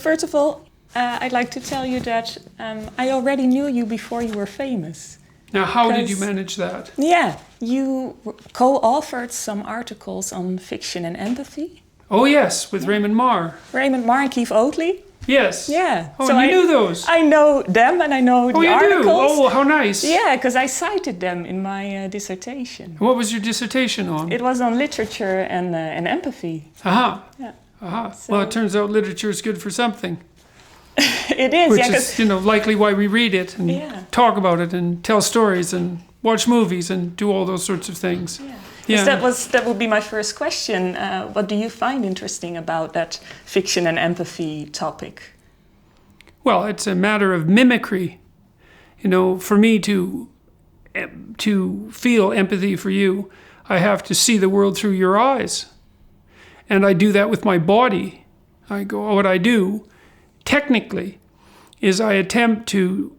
first of all, I'd like to tell you that I already knew you before you were famous. Now, how did you manage that? Yeah, you co-authored some articles on fiction and empathy. Oh, yes, with Raymond Marr. Raymond Marr and Keith Oatley. Yes. Yeah. Oh, so you knew those? I know them and I know the articles. Oh, how nice. Yeah, because I cited them in my dissertation. What was your dissertation on? It was on literature and empathy. Aha. Yeah. Aha. So, well, it turns out literature is good for something. It is, which is, likely why we read it and talk about it and tell stories and watch movies and do all those sorts of things. Yeah. That would be my first question. What do you find interesting about that fiction and empathy topic? Well, it's a matter of mimicry. For me to feel empathy for you, I have to see the world through your eyes. And I do that with my body. What I do, technically, is I attempt to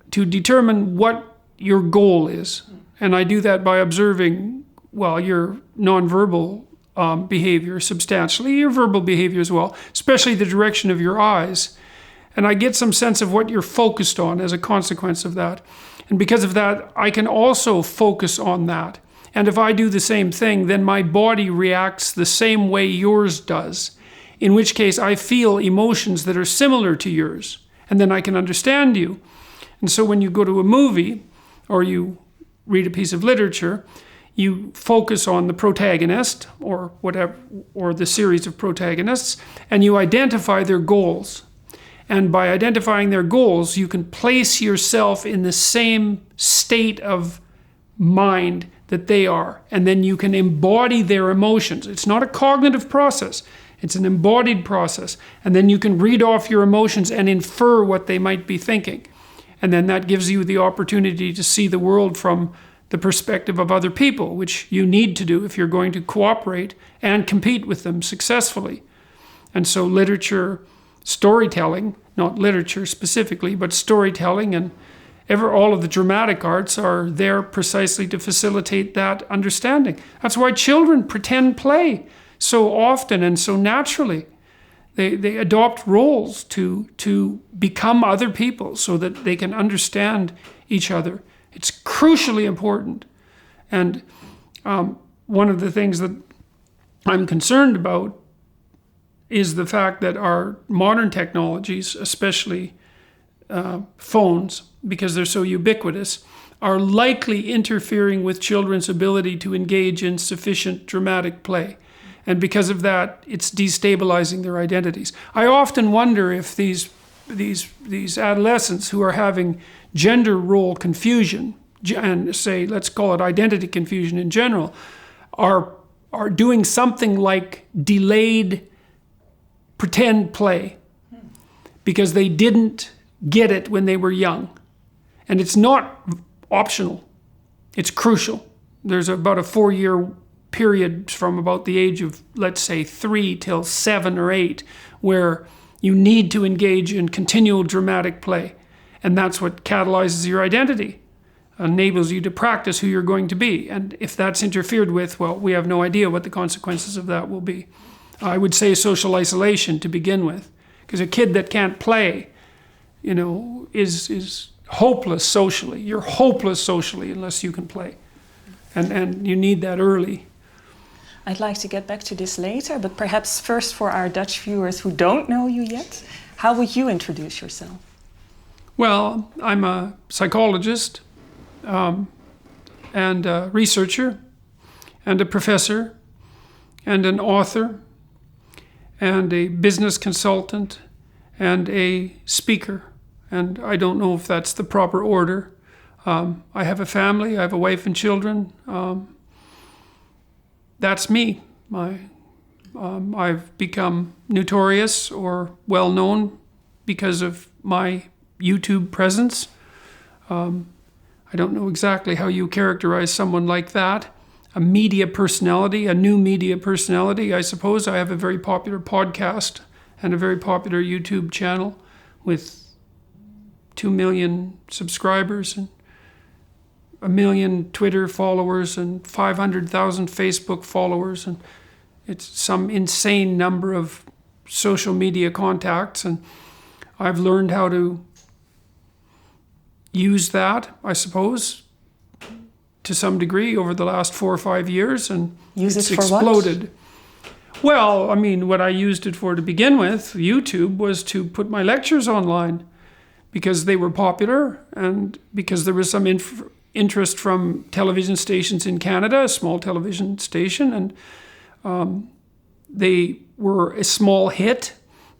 determine what your goal is. And I do that by observing, your nonverbal behavior substantially, your verbal behavior as well, especially the direction of your eyes. And I get some sense of what you're focused on as a consequence of that. And because of that, I can also focus on that. And if I do the same thing, then my body reacts the same way yours does, in which case I feel emotions that are similar to yours. And then I can understand you. And so when you go to a movie or you read a piece of literature, you focus on the protagonist or whatever, or the series of protagonists, and you identify their goals. And by identifying their goals, you can place yourself in the same state of mind that they are. And then you can embody their emotions. It's not a cognitive process. It's an embodied process. And then you can read off your emotions and infer what they might be thinking. And then that gives you the opportunity to see the world from the perspective of other people, which you need to do if you're going to cooperate and compete with them successfully. And so literature, storytelling, not literature specifically, but storytelling and all of the dramatic arts are there precisely to facilitate that understanding. That's why children pretend play so often and so naturally. They adopt roles to become other people so that they can understand each other. It's crucially important. And one of the things that I'm concerned about is the fact that our modern technologies, especially phones, because they're so ubiquitous, are likely interfering with children's ability to engage in sufficient dramatic play. And because of that, it's destabilizing their identities. I often wonder if these adolescents who are having gender role confusion, and say, let's call it identity confusion in general, are doing something like delayed pretend play because they didn't get it when they were young. And it's not optional. It's crucial. There's about a 4-year period from about the age of, let's say, 3 till 7 or 8, where you need to engage in continual dramatic play. And that's what catalyzes your identity, enables you to practice who you're going to be. And if that's interfered with, well, we have no idea what the consequences of that will be. I would say social isolation to begin with, because a kid that can't play, is hopeless socially. You're hopeless socially unless you can play. And you need that early. I'd like to get back to this later, but perhaps first for our Dutch viewers who don't know you yet, how would you introduce yourself? Well, I'm a psychologist and a researcher and a professor and an author and a business consultant and a speaker. And I don't know if that's the proper order. I have a family, I have a wife and children. That's me. I've become notorious or well-known because of my YouTube presence. I don't know exactly how you characterize someone like that. A media personality, a new media personality, I suppose. I have a very popular podcast and a very popular YouTube channel with 2 million subscribers and 1 million Twitter followers and 500,000 Facebook followers, and it's some insane number of social media contacts, and I've learned how to use that, I suppose, to some degree over the last 4 or 5 years, and it's exploded. What? Well, I mean, what I used it for to begin with, YouTube, was to put my lectures online because they were popular and because there was some interest from television stations in Canada, a small television station, and they were a small hit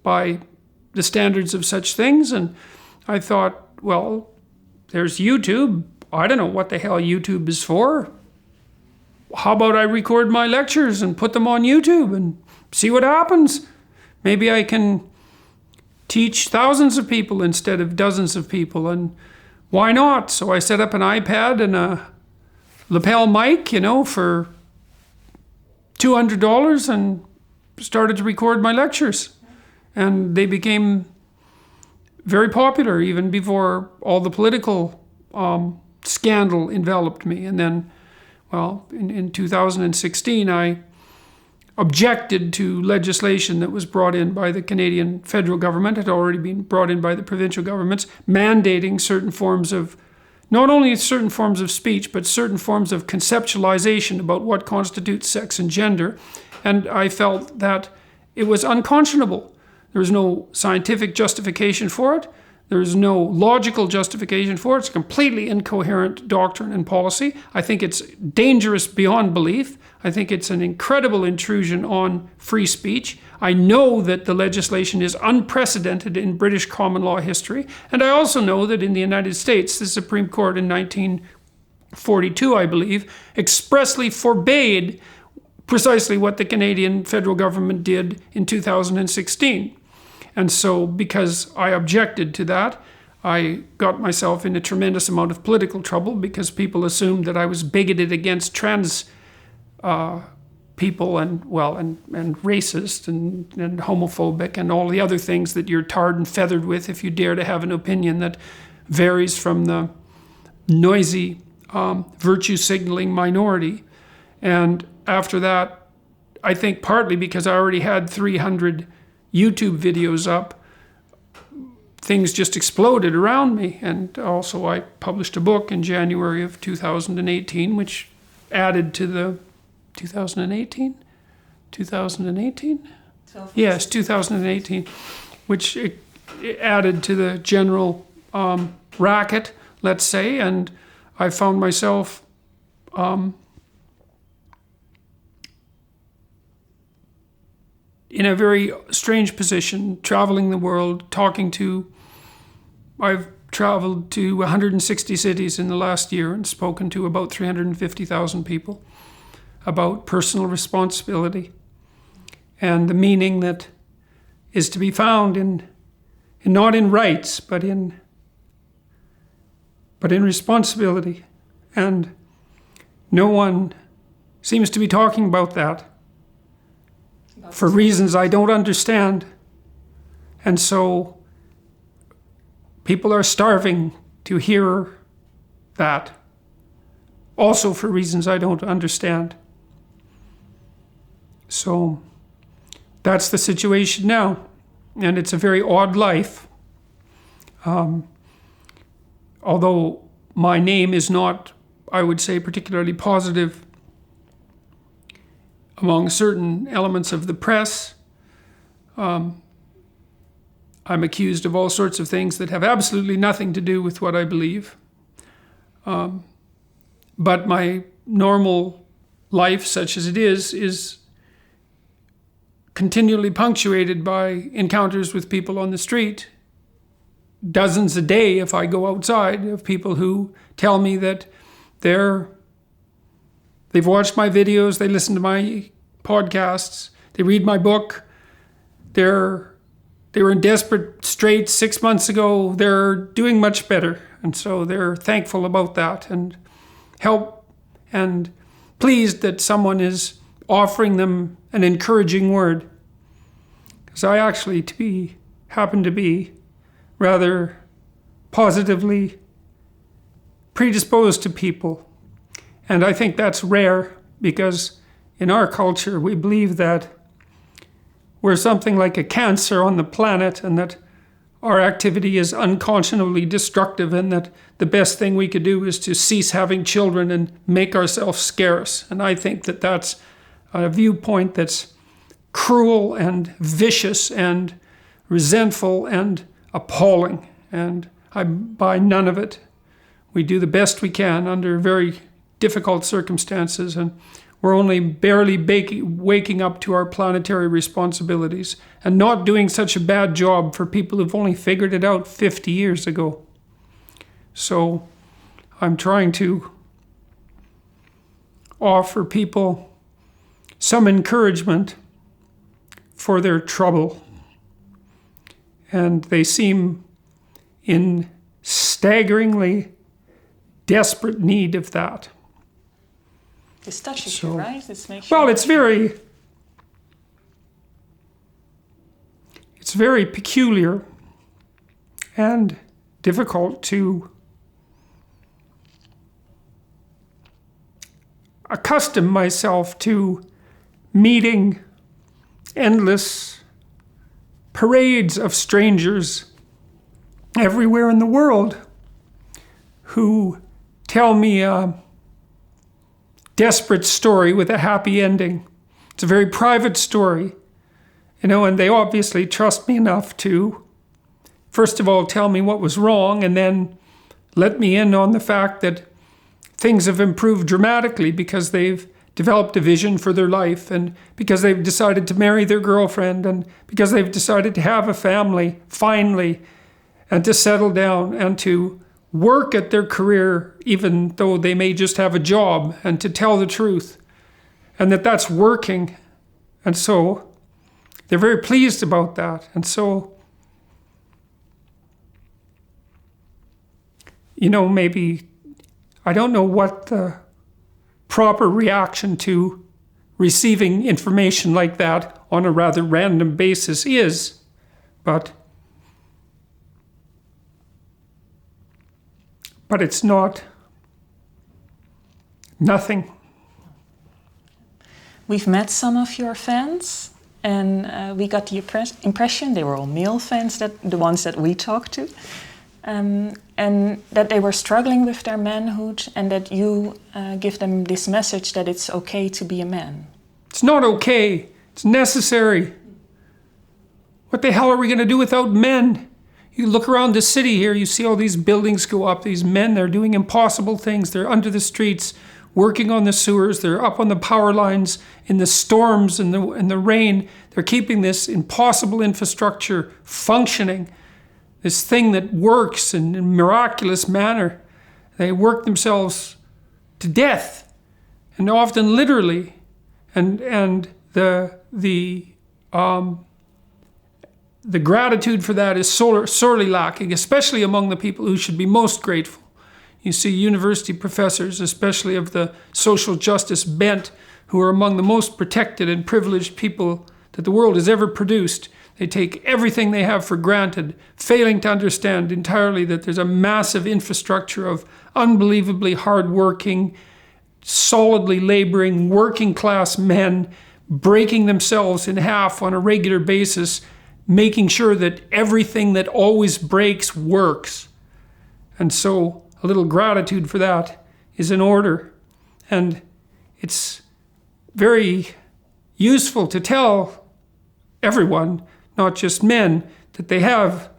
by the standards of such things. And I thought, well, there's YouTube. I don't know what the hell YouTube is for. How about I record my lectures and put them on YouTube and see what happens? Maybe I can teach thousands of people instead of dozens of people, and why not? So I set up an iPad and a lapel mic, for $200 and started to record my lectures. And they became very popular even before all the political scandal enveloped me. And then, well, in 2016, I objected to legislation that was brought in by the Canadian federal government, had already been brought in by the provincial governments, mandating certain forms of, not only certain forms of speech, but certain forms of conceptualization about what constitutes sex and gender. And I felt that it was unconscionable. There was no scientific justification for it. There is no logical justification for it. It's a completely incoherent doctrine and policy. I think it's dangerous beyond belief. I think it's an incredible intrusion on free speech. I know that the legislation is unprecedented in British common law history. And I also know that in the United States, the Supreme Court in 1942, I believe, expressly forbade precisely what the Canadian federal government did in 2016. And so, because I objected to that, I got myself in a tremendous amount of political trouble because people assumed that I was bigoted against trans people and racist and homophobic and all the other things that you're tarred and feathered with if you dare to have an opinion that varies from the noisy virtue signaling minority. And after that, I think partly because I already had 300 YouTube videos up, things just exploded around me. And also I published a book in January of 2018, which added to the 2018? 2018? Yes, 2018, which it added to the general racket, let's say. And I found myself in a very strange position, traveling the world, I've traveled to 160 cities in the last year and spoken to about 350,000 people about personal responsibility and the meaning that is to be found in not in rights, but in responsibility. And no one seems to be talking about that. For reasons I don't understand. And so people are starving to hear that, also for reasons I don't understand. So that's the situation now. And it's a very odd life. Although my name is not, I would say, particularly positive among certain elements of the press. I'm accused of all sorts of things that have absolutely nothing to do with what I believe. But my normal life, such as it is continually punctuated by encounters with people on the street, dozens a day if I go outside, of people who tell me that they've watched my videos, they listen to my podcasts, they read my book, they were in desperate straits 6 months ago, they're doing much better. And so they're thankful about that and help and pleased that someone is offering them an encouraging word. Because I actually happen to be rather positively predisposed to people. And I think that's rare because in our culture we believe that we're something like a cancer on the planet, and that our activity is unconscionably destructive, and that the best thing we could do is to cease having children and make ourselves scarce. And I think that that's a viewpoint that's cruel and vicious and resentful and appalling, and I buy none of it. We do the best we can under very difficult circumstances, and we're only barely waking up to our planetary responsibilities and not doing such a bad job for people who've only figured it out 50 years ago. So I'm trying to offer people some encouragement for their trouble. And they seem in staggeringly desperate need of that. This touches you, right? This makes well, you... it's very peculiar and difficult to accustom myself to meeting endless parades of strangers everywhere in the world who tell me a desperate story with a happy ending. It's a very private story, and they obviously trust me enough to, first of all, tell me what was wrong, and then let me in on the fact that things have improved dramatically because they've developed a vision for their life, and because they've decided to marry their girlfriend, and because they've decided to have a family, finally, and to settle down, and to work at their career even though they may just have a job, and to tell the truth, and that's working. And so they're very pleased about that. And so, maybe, I don't know what the proper reaction to receiving information like that on a rather random basis is, but it's not nothing. We've met some of your fans, and we got the impression they were all male fans, the ones that we talked to, and that they were struggling with their manhood, and that you give them this message that it's okay to be a man. It's not okay. It's necessary. What the hell are we going to do without men? You look around the city here, you see all these buildings go up, these men, they're doing impossible things. They're under the streets, working on the sewers, they're up on the power lines in the storms and the rain. They're keeping this impossible infrastructure functioning, this thing that works in a miraculous manner. They work themselves to death, and often literally. And the gratitude for that is sorely lacking, especially among the people who should be most grateful. You see university professors, especially of the social justice bent, who are among the most protected and privileged people that the world has ever produced. They take everything they have for granted, failing to understand entirely that there's a massive infrastructure of unbelievably hardworking, solidly laboring, working class men breaking themselves in half on a regular basis, making sure that everything that always breaks works. And so a little gratitude for that is in order. And it's very useful to tell everyone, not just men, that they have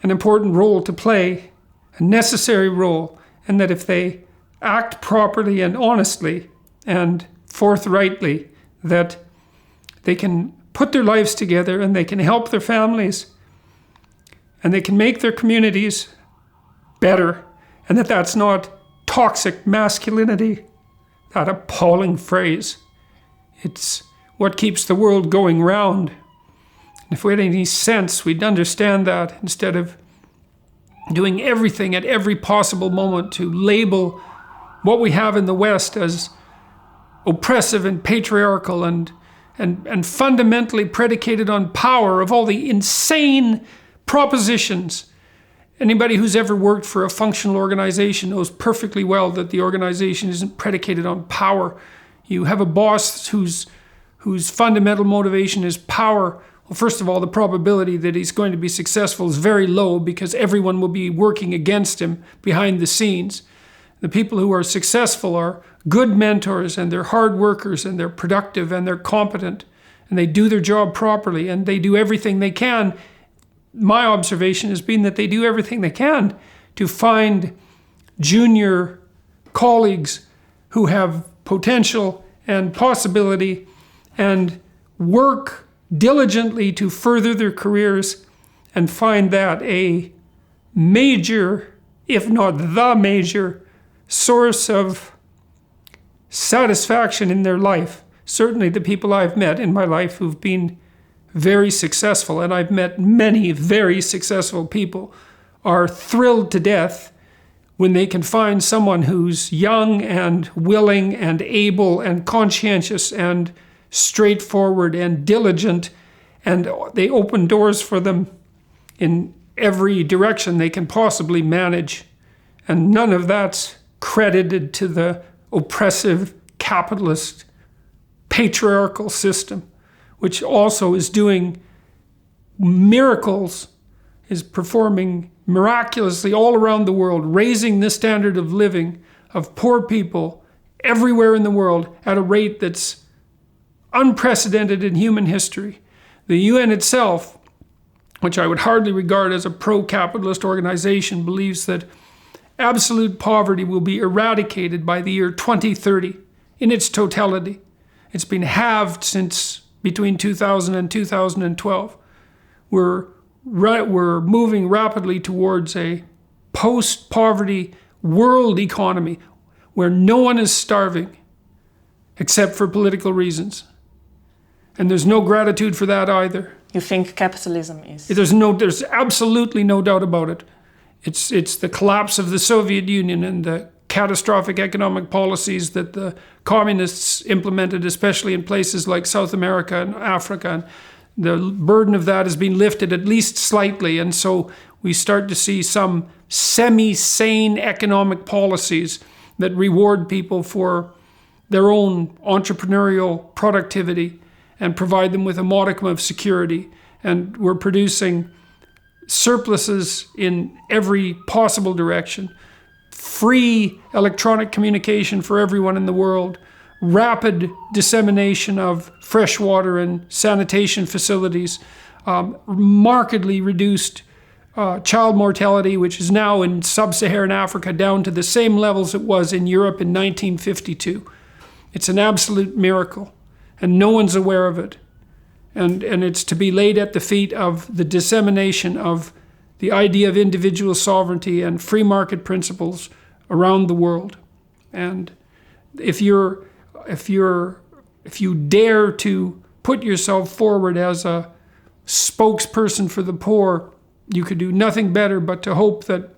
an important role to play, a necessary role, and that if they act properly and honestly and forthrightly, that they can put their lives together and they can help their families and they can make their communities better, and that's not toxic masculinity, that appalling phrase. It's what keeps the world going round. And if we had any sense, we'd understand that, instead of doing everything at every possible moment to label what we have in the West as oppressive and patriarchal and fundamentally predicated on power, of all the insane propositions. Anybody who's ever worked for a functional organization knows perfectly well that the organization isn't predicated on power. You have a boss whose fundamental motivation is power, well, first of all, the probability that he's going to be successful is very low because everyone will be working against him behind the scenes. The people who are successful are good mentors, and they're hard workers, and they're productive, and they're competent, and they do their job properly, and they do everything they can. My observation has been that they do everything they can to find junior colleagues who have potential and possibility and work diligently to further their careers and find that a major, if not the major, source of satisfaction in their life. Certainly the people I've met in my life who've been very successful, and I've met many very successful people, are thrilled to death when they can find someone who's young and willing and able and conscientious and straightforward and diligent, and they open doors for them in every direction they can possibly manage. And none of that's credited to the oppressive capitalist patriarchal system, which also is doing miracles, is performing miraculously all around the world, raising the standard of living of poor people everywhere in the world at a rate that's unprecedented in human history. The UN itself, which I would hardly regard as a pro-capitalist organization, believes that absolute poverty will be eradicated by the year 2030 in its totality. It's been halved since between 2000 and 2012. We're moving rapidly towards a post-poverty world economy where no one is starving except for political reasons. And there's no gratitude for that either. You think capitalism is? There's absolutely no doubt about it. It's the collapse of the Soviet Union and the catastrophic economic policies that the communists implemented, especially in places like South America and Africa. And the burden of that has been lifted at least slightly. And so we start to see some semi-sane economic policies that reward people for their own entrepreneurial productivity and provide them with a modicum of security. And we're producing surpluses in every possible direction. Free electronic communication for everyone in the world, rapid dissemination of fresh water and sanitation facilities, markedly reduced child mortality, which is now in sub-Saharan Africa down to the same levels it was in Europe in 1952. It's an absolute miracle, and no one's aware of it. And it's to be laid at the feet of the dissemination of the idea of individual sovereignty and free market principles around the world. And if you dare to put yourself forward as a spokesperson for the poor, you could do nothing better but to hope that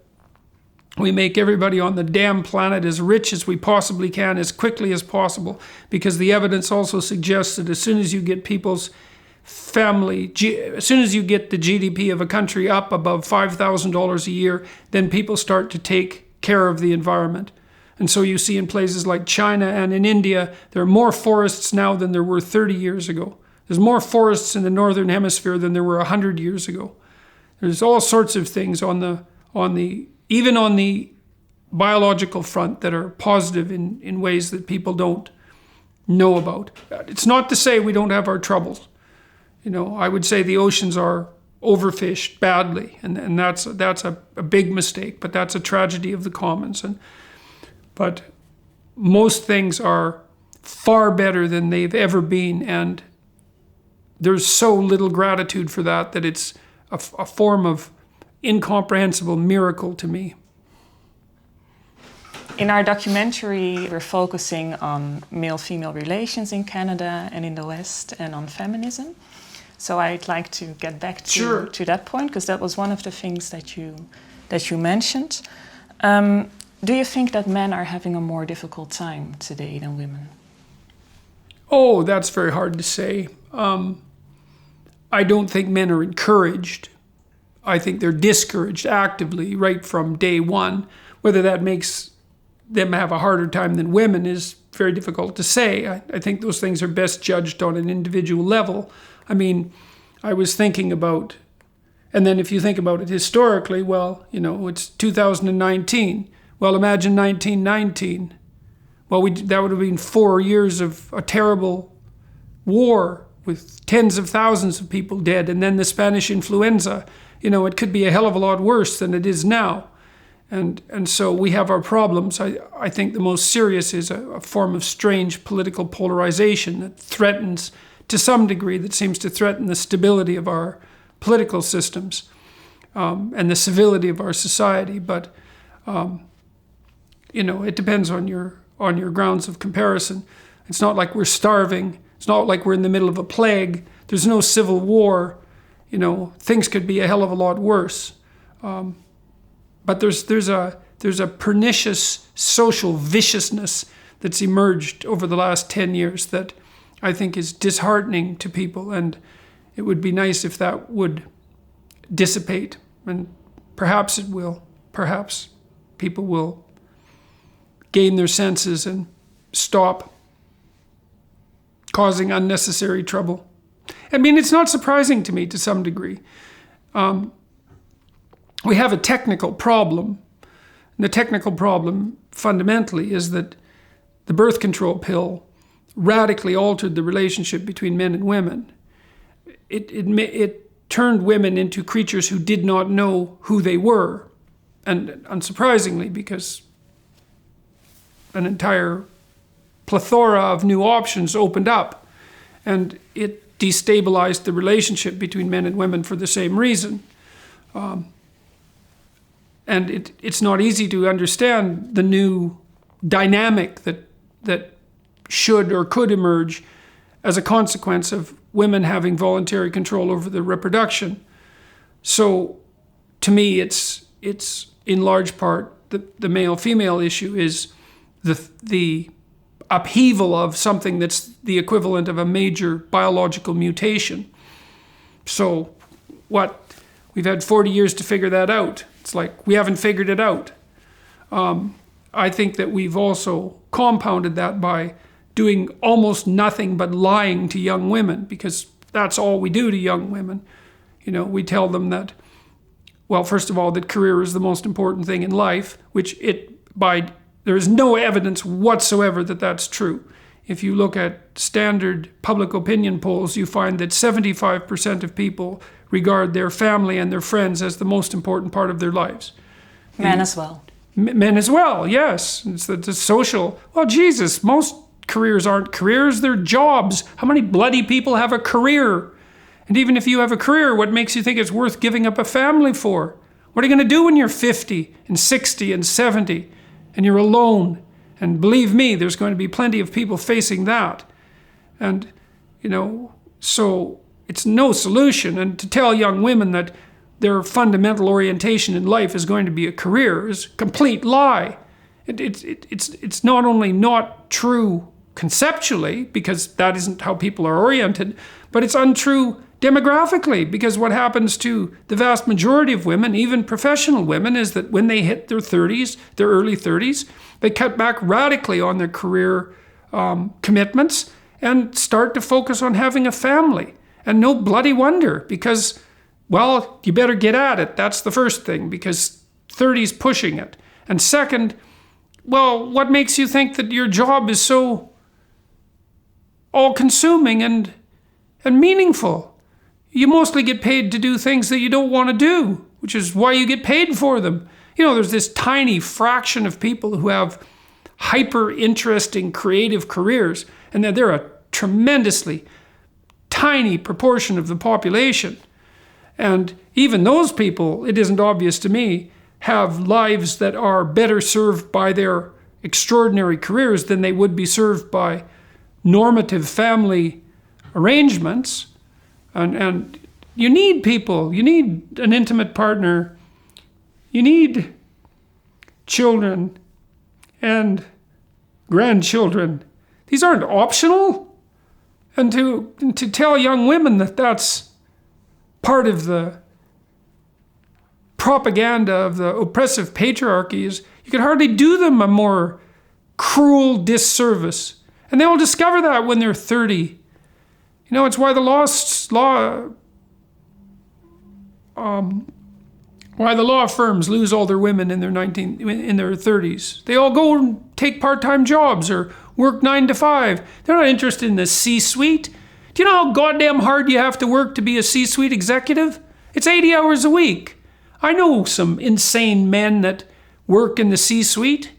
we make everybody on the damn planet as rich as we possibly can as quickly as possible, because the evidence also suggests that as soon as you get people's as soon as you get the GDP of a country up above $5,000 a year, then people start to take care of the environment. And so you see in places like China and in India, there are more forests now than there were 30 years ago. There's more forests in the northern hemisphere than there were 100 years ago. There's all sorts of things even on the biological front that are positive in ways that people don't know about. It's not to say we don't have our troubles. I would say the oceans are overfished badly, and that's a big mistake, but that's a tragedy of the commons. But most things are far better than they've ever been, and there's so little gratitude for that it's a form of incomprehensible miracle to me. In our documentary, we're focusing on male-female relations in Canada and in the West, and on feminism. So I'd like to get back to that point, because that was one of the things that you mentioned. Do you think that men are having a more difficult time today than women? Oh, that's very hard to say. I don't think men are encouraged. I think they're discouraged actively right from day one. Whether that makes them have a harder time than women is very difficult to say. I think those things are best judged on an individual level. I mean, I was thinking about, and then if you think about it historically, well, it's 2019. Well, imagine 1919. Well, that would have been 4 years of a terrible war with tens of thousands of people dead, and then the Spanish influenza. It could be a hell of a lot worse than it is now. And so we have our problems. I think the most serious is a form of strange political polarization that threatens, to some degree, that seems to threaten the stability of our political systems and the civility of our society. But, it depends on your grounds of comparison. It's not like we're starving. It's not like we're in the middle of a plague. There's no civil war. Things could be a hell of a lot worse. But there's a pernicious social viciousness that's emerged over the last 10 years that I think is disheartening to people, and it would be nice if that would dissipate, and perhaps it will. Perhaps people will gain their senses and stop causing unnecessary trouble. I mean, it's not surprising to me to some degree. We have a technical problem. And the technical problem fundamentally is that the birth control pill radically altered the relationship between men and women. It turned women into creatures who did not know who they were. And unsurprisingly, because an entire plethora of new options opened up, and it destabilized the relationship between men and women for the same reason. And it's not easy to understand the new dynamic that should or could emerge as a consequence of women having voluntary control over their reproduction. So to me, it's in large part the male-female issue is the upheaval of something that's the equivalent of a major biological mutation. So we've had 40 years to figure that out. It's like we haven't figured it out. I think that we've also compounded that by doing almost nothing but lying to young women, because that's all we do to young women. We tell them that, well, first of all, that career is the most important thing in life, which there is no evidence whatsoever that that's true. If you look at standard public opinion polls, you find that 75% of people regard their family and their friends as the most important part of their lives. Men as well. Men as well, yes. It's the social, well, Jesus, most careers aren't careers, they're jobs. How many bloody people have a career? And even if you have a career, what makes you think it's worth giving up a family for? What are you going to do when you're 50 and 60 and 70 and you're alone? And believe me, there's going to be plenty of people facing that. And, so it's no solution. And to tell young women that their fundamental orientation in life is going to be a career is a complete lie. It's not only not true conceptually, because that isn't how people are oriented, but it's untrue demographically, because what happens to the vast majority of women, even professional women, is that when they hit their 30s, their early 30s, they cut back radically on their career commitments and start to focus on having a family. And no bloody wonder, because, well, you better get at it. That's the first thing, because 30's pushing it. And second, well, what makes you think that your job is so all-consuming and meaningful? You mostly get paid to do things that you don't want to do, which is why you get paid for them. There's this tiny fraction of people who have hyper-interesting creative careers, and they're a tremendously tiny proportion of the population. And even those people, it isn't obvious to me, have lives that are better served by their extraordinary careers than they would be served by normative family arrangements. And you need people, you need an intimate partner, you need children and grandchildren. These aren't optional. And to tell young women that that's part of the propaganda of the oppressive patriarchy is, you could hardly do them a more cruel disservice. And they will discover that when they're 30. You know, it's why the law firms lose all their women in their 30s. They all go and take part-time jobs or work 9 to 5. They're not interested in the C-suite. Do you know how goddamn hard you have to work to be a C-suite executive? It's 80 hours a week. I know some insane men that work in the C-suite,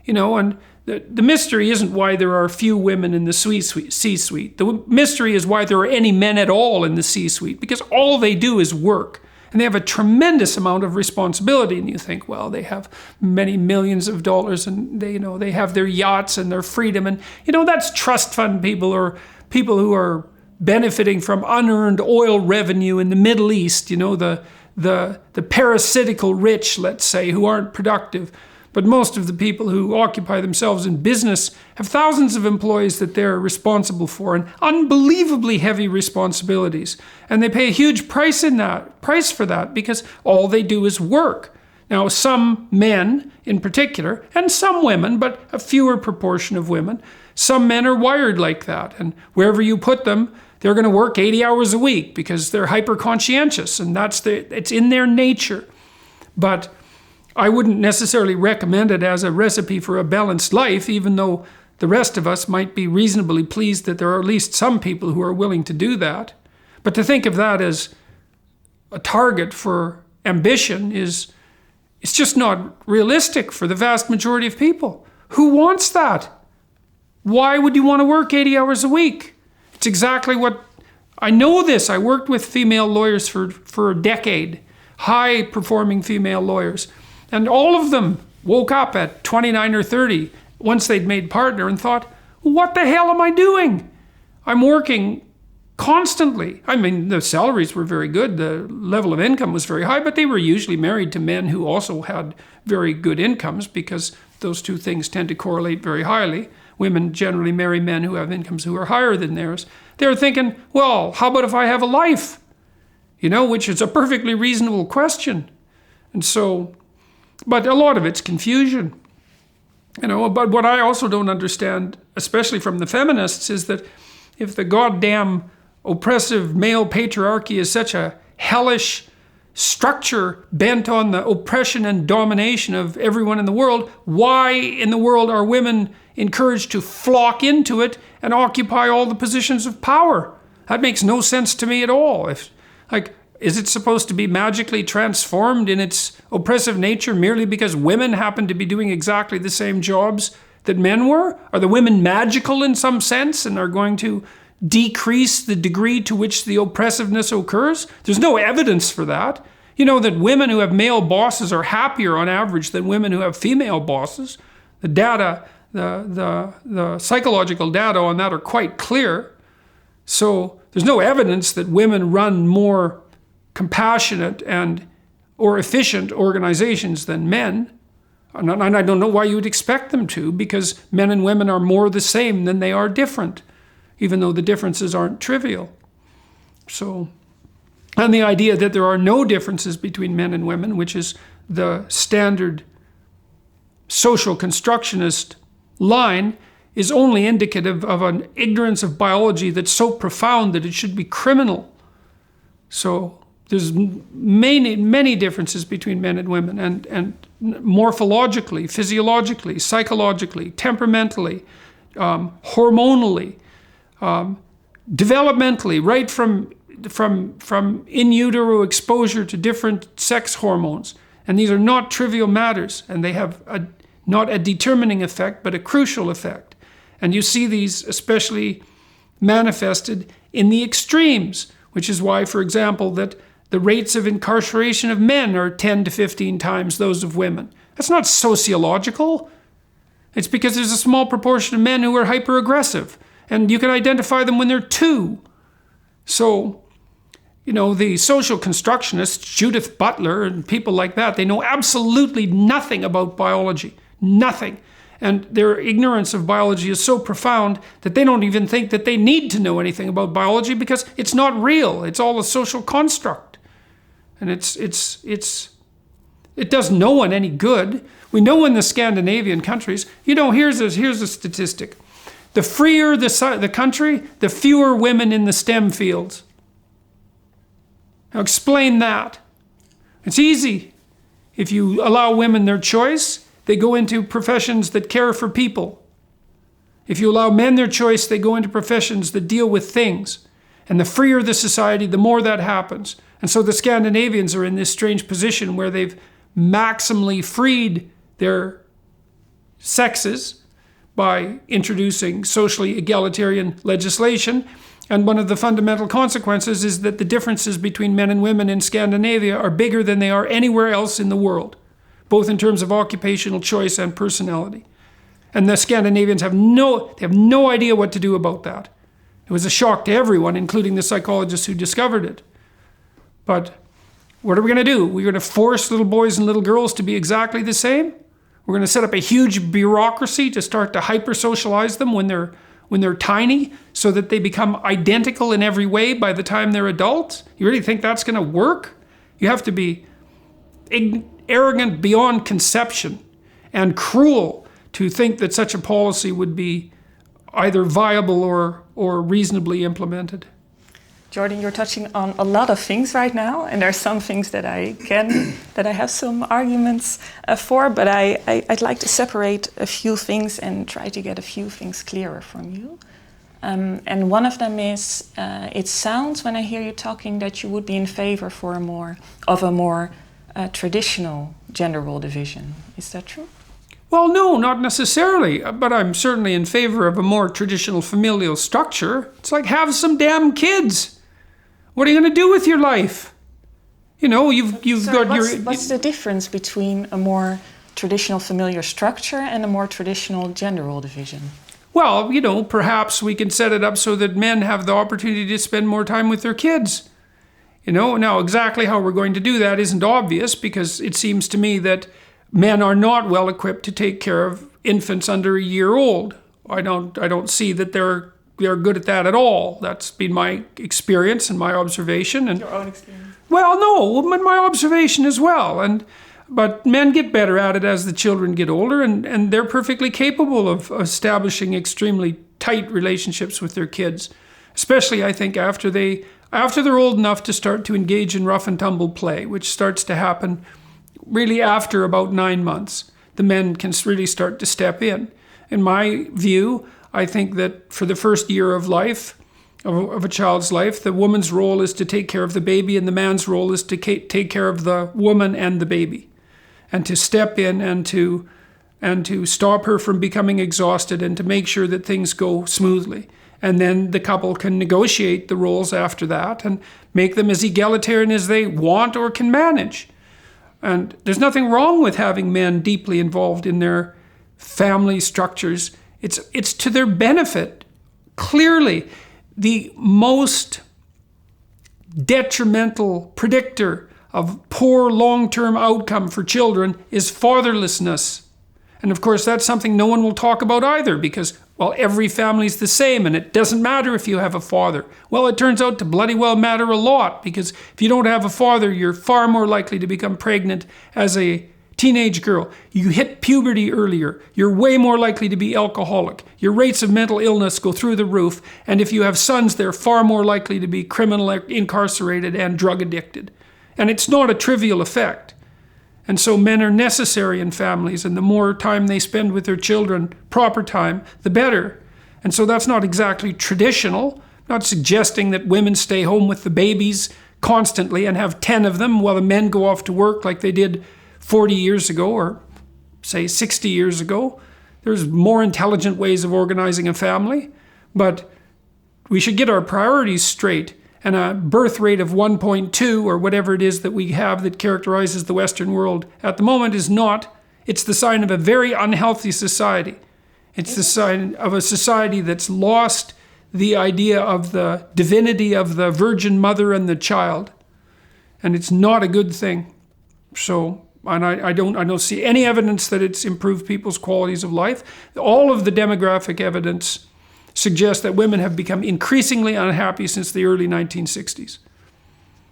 you know, and the mystery isn't why there are few women in the C-suite. The mystery is why there are any men at all in the C-suite, because all they do is work. And they have a tremendous amount of responsibility. And you think, well, they have many millions of dollars and they have their yachts and their freedom. And, that's trust fund people or people who are benefiting from unearned oil revenue in the Middle East, the parasitical rich, let's say, who aren't productive. But most of the people who occupy themselves in business have thousands of employees that they're responsible for and unbelievably heavy responsibilities. And they pay a huge price for that because all they do is work. Now, some men in particular, and some women, but a fewer proportion of women, some men are wired like that. And wherever you put them, they're going to work 80 hours a week because they're hyper-conscientious and it's in their nature. But I wouldn't necessarily recommend it as a recipe for a balanced life, even though the rest of us might be reasonably pleased that there are at least some people who are willing to do that. But to think of that as a target for ambition it's just not realistic for the vast majority of people. Who wants that? Why would you want to work 80 hours a week? It's exactly what I know this. I worked with female lawyers for a decade, high-performing female lawyers. And all of them woke up at 29 or 30 once they'd made partner and thought, what the hell am I doing? I'm working constantly. I mean, the salaries were very good. The level of income was very high, but they were usually married to men who also had very good incomes because those two things tend to correlate very highly. Women generally marry men who have incomes who are higher than theirs. They're thinking, well, how about if I have a life? Which is a perfectly reasonable question. And so, but a lot of it's confusion. But what I also don't understand, especially from the feminists, is that if the goddamn oppressive male patriarchy is such a hellish structure bent on the oppression and domination of everyone in the world, why in the world are women encouraged to flock into it and occupy all the positions of power? That makes no sense to me at all. Is it supposed to be magically transformed in its oppressive nature merely because women happen to be doing exactly the same jobs that men were? Are the women magical in some sense and are going to decrease the degree to which the oppressiveness occurs? There's no evidence for that. That women who have male bosses are happier on average than women who have female bosses. The data, the psychological data on that are quite clear. So there's no evidence that women run more compassionate or efficient organizations than men. And I don't know why you would expect them to, because men and women are more the same than they are different, even though the differences aren't trivial. So, and the idea that there are no differences between men and women, which is the standard social constructionist line, is only indicative of an ignorance of biology that's so profound that it should be criminal. So there's many differences between men and women, and morphologically, physiologically, psychologically, temperamentally, hormonally, developmentally, right from in utero exposure to different sex hormones. And these are not trivial matters, and they have not a determining effect, but a crucial effect. And you see these especially manifested in the extremes, which is why, for example, that the rates of incarceration of men are 10 to 15 times those of women. That's not sociological. It's because there's a small proportion of men who are hyper-aggressive, and you can identify them when they're 2. So, the social constructionists, Judith Butler and people like that, they know absolutely nothing about biology. Nothing. And their ignorance of biology is so profound that they don't even think that they need to know anything about biology because it's not real. It's all a social construct. And it's It does no one any good. We know in the Scandinavian countries, here's a statistic. The freer the country, the fewer women in the STEM fields. Now explain that. It's easy. If you allow women their choice, they go into professions that care for people. If you allow men their choice, they go into professions that deal with things. And the freer the society, the more that happens. And so the Scandinavians are in this strange position where they've maximally freed their sexes by introducing socially egalitarian legislation. And one of the fundamental consequences is that the differences between men and women in Scandinavia are bigger than they are anywhere else in the world, both in terms of occupational choice and personality. And the Scandinavians have no idea what to do about that. It was a shock to everyone, including the psychologists who discovered it. But what are we going to do? We're going to force little boys and little girls to be exactly the same? We're going to set up a huge bureaucracy to start to hyper-socialize them when they're tiny so that they become identical in every way by the time they're adults? You really think that's going to work? You have to be arrogant beyond conception and cruel to think that such a policy would be either viable or reasonably implemented. Jordan, you're touching on a lot of things right now, and there are some things that I have some arguments for, but I'd like to separate a few things and try to get a few things clearer from you. And one of them is, it sounds when I hear you talking that you would be in favor for a more traditional gender role division. Is that true? Well, no, not necessarily, but I'm certainly in favor of a more traditional familial structure. It's like, have some damn kids. What are you going to do with your life? What's the difference between a more traditional familiar structure and a more traditional gender role division? Well, perhaps we can set it up so that men have the opportunity to spend more time with their kids. Now exactly how we're going to do that isn't obvious, because it seems to me that men are not well equipped to take care of infants under a year old. I don't see that they're good at that at all. That's been my experience and my observation. And your own experience? Well, no, but my observation as well. But men get better at it as the children get older, and they're perfectly capable of establishing extremely tight relationships with their kids, especially, I think, after they're old enough to start to engage in rough and tumble play, which starts to happen really after about 9 months. The men can really start to step in. In my view, I think that for the first year of life, of a child's life, the woman's role is to take care of the baby, and the man's role is to take care of the woman and the baby, and to step in and to stop her from becoming exhausted and to make sure that things go smoothly. And then the couple can negotiate the roles after that and make them as egalitarian as they want or can manage. And there's nothing wrong with having men deeply involved in their family structures. It's to their benefit. Clearly, the most detrimental predictor of poor long-term outcome for children is fatherlessness. And of course, that's something no one will talk about either, because, well, every family's the same and it doesn't matter if you have a father. Well, it turns out to bloody well matter a lot, because if you don't have a father, you're far more likely to become pregnant as a teenage girl. You hit puberty earlier. You're way more likely to be alcoholic. Your rates of mental illness go through the roof. And if you have sons, they're far more likely to be criminally incarcerated and drug addicted. And it's not a trivial effect. And so men are necessary in families, and the more time they spend with their children, proper time, the better. And so that's not exactly traditional. I'm not suggesting that women stay home with the babies constantly and have 10 of them while the men go off to work like they did 40 years ago, or say 60 years ago. There's more intelligent ways of organizing a family, but we should get our priorities straight. And a birth rate of 1.2 or whatever it is that we have that characterizes the Western world at the moment is not. It's the sign of a very unhealthy society. It's the sign of a society that's lost the idea of the divinity of the Virgin Mother and the child. And it's not a good thing. So, and I don't see any evidence that it's improved people's qualities of life. All of the demographic evidence suggests that women have become increasingly unhappy since the early 1960s.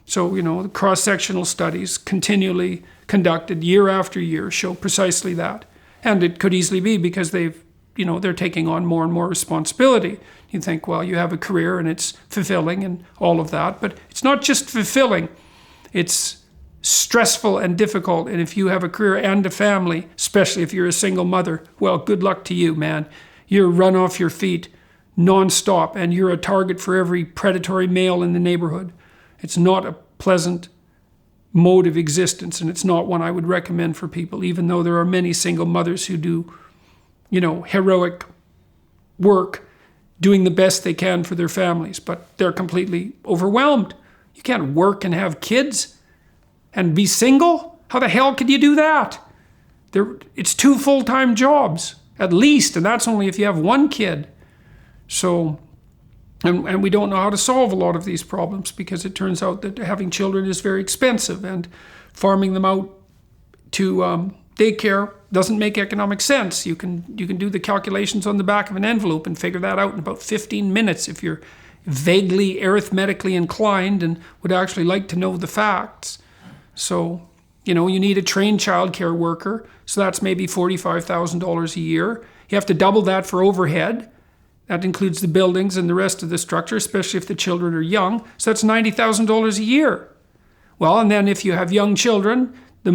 So, the cross-sectional studies continually conducted year after year show precisely that. And it could easily be because they're taking on more and more responsibility. You think, well, you have a career and it's fulfilling and all of that, but it's not just fulfilling, it's stressful and difficult. And if you have a career and a family, especially if you're a single mother, well, good luck to you, man. You're run off your feet nonstop, and you're a target for every predatory male in the neighborhood. It's not a pleasant mode of existence, and it's not one I would recommend for people, even though there are many single mothers who do, heroic work, doing the best they can for their families, but they're completely overwhelmed. You can't work and have kids and be single? How the hell could you do that? It's 2 full-time jobs, at least, and that's only if you have 1 kid. So, and we don't know how to solve a lot of these problems because it turns out that having children is very expensive, and farming them out to daycare doesn't make economic sense. You can do the calculations on the back of an envelope and figure that out in about 15 minutes if you're vaguely arithmetically inclined and would actually like to know the facts. So, you need a trained childcare worker, so that's maybe $45,000 a year. You have to double that for overhead. That includes the buildings and the rest of the structure, especially if the children are young. So that's $90,000 a year. Well, and then if you have young children, the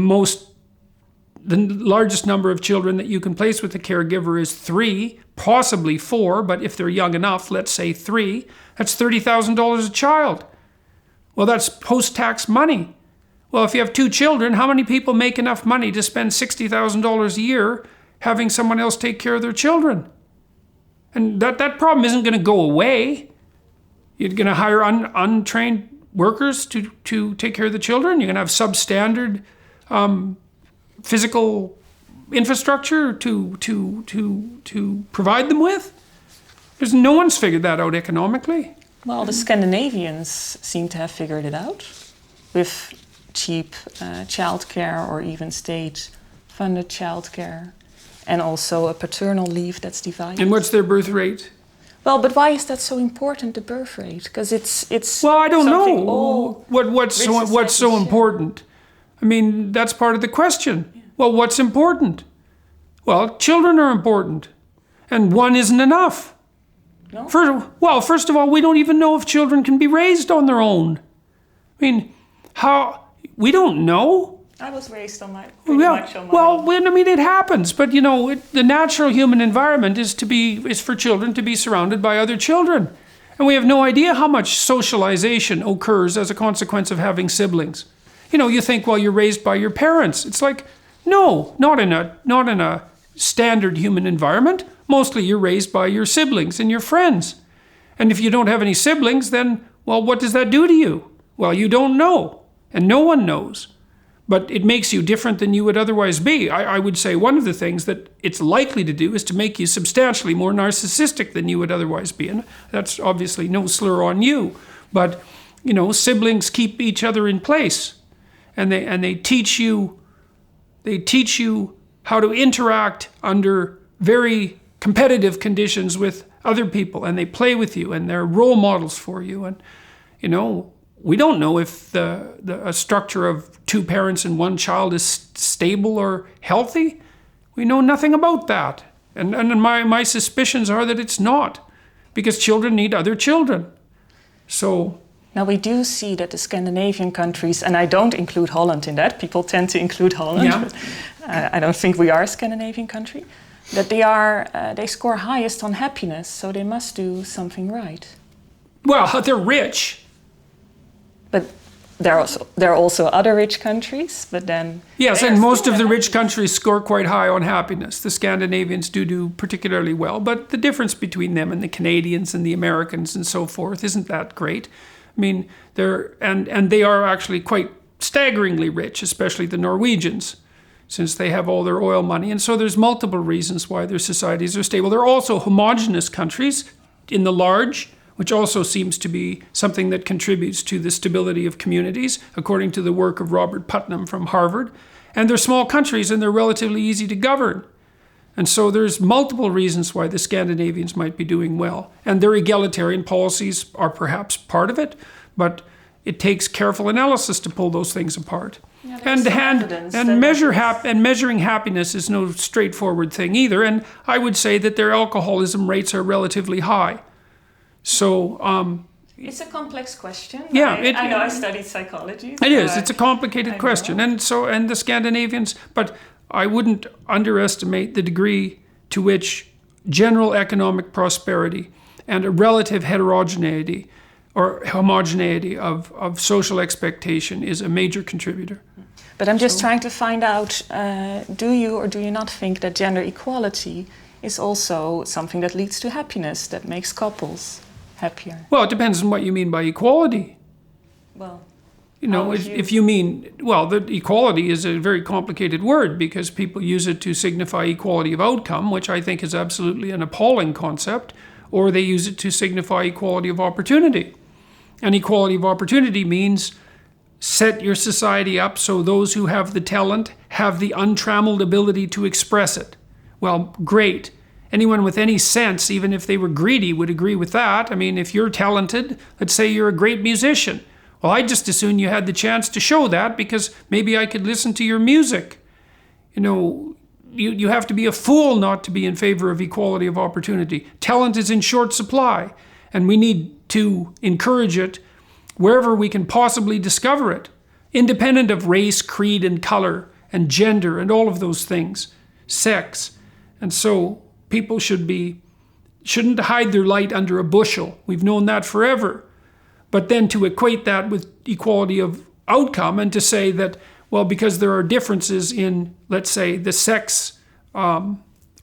largest number of children that you can place with a caregiver is 3, possibly 4, but if they're young enough, let's say 3, that's $30,000 a child. Well, that's post-tax money. Well, if you have 2 children, how many people make enough money to spend $60,000 a year having someone else take care of their children? And that problem isn't going to go away. You're going to hire untrained workers to take care of the children. You're going to have substandard physical infrastructure to provide them with. No one's figured that out economically. Well, the Scandinavians seem to have figured it out with cheap childcare or even state-funded childcare. And also a paternal leave that's divided. And what's their birth rate? Well, but why is that so important, the birth rate? Because it's. Well, I don't know. What's so important? I mean, that's part of the question. Yeah. Well, what's important? Well, children are important, and 1 isn't enough. No. First of all, we don't even know if children can be raised on their own. I mean, how? We don't know. I was raised on my much on my own. It happens, but the natural human environment is for children to be surrounded by other children, and we have no idea how much socialization occurs as a consequence of having siblings. You think, well, you're raised by your parents. It's like, no, not in a standard human environment. Mostly, you're raised by your siblings and your friends, and if you don't have any siblings, then what does that do to you? Well, you don't know, and no one knows. But it makes you different than you would otherwise be. I would say one of the things that it's likely to do is to make you substantially more narcissistic than you would otherwise be. And that's obviously no slur on you. But, siblings keep each other in place. And they teach you how to interact under very competitive conditions with other people. And they play with you, and they're role models for you. And, we don't know if a structure of 2 parents and 1 child is stable or healthy. We know nothing about that. And my suspicions are that it's not, because children need other children. So now we do see that the Scandinavian countries, and I don't include Holland in that, people tend to include Holland, yeah. But I don't think we are a Scandinavian country, that they score highest on happiness, so they must do something right. Well, they're rich. But there are also other rich countries, but then... Yes, and most of the rich countries score quite high on happiness. The Scandinavians do particularly well, but the difference between them and the Canadians and the Americans and so forth isn't that great. I mean, they are actually quite staggeringly rich, especially the Norwegians, since they have all their oil money. And so there's multiple reasons why their societies are stable. They're also homogenous countries in the large, which also seems to be something that contributes to the stability of communities, according to the work of Robert Putnam from Harvard. And they're small countries, and they're relatively easy to govern. And so there's multiple reasons why the Scandinavians might be doing well. And their egalitarian policies are perhaps part of it, but it takes careful analysis to pull those things apart. Yeah, and measuring happiness is no straightforward thing either. And I would say that their alcoholism rates are relatively high. So it's a complex question. Yeah, I know I studied psychology. It is. It's a complicated question, and the Scandinavians. But I wouldn't underestimate the degree to which general economic prosperity and a relative heterogeneity or homogeneity of social expectation is a major contributor. But I'm just trying to find out, do you or do you not think that gender equality is also something that leads to happiness, that makes couples happier? Well, it depends on what you mean by equality. Well, if you mean, well, the equality is a very complicated word because people use it to signify equality of outcome, which I think is absolutely an appalling concept, or they use it to signify equality of opportunity. And equality of opportunity means set your society up so those who have the talent have the untrammeled ability to express it. Well, great. Anyone with any sense, even if they were greedy, would agree with that. I mean, if you're talented, let's say you're a great musician. Well, I'd just as soon you had the chance to show that because maybe I could listen to your music. You have to be a fool not to be in favor of equality of opportunity. Talent is in short supply, and we need to encourage it wherever we can possibly discover it, independent of race, creed, and color, and gender, and all of those things, sex. And so people shouldn't hide their light under a bushel. We've known that forever. But then to equate that with equality of outcome and to say that, well, because there are differences in, let's say, the sex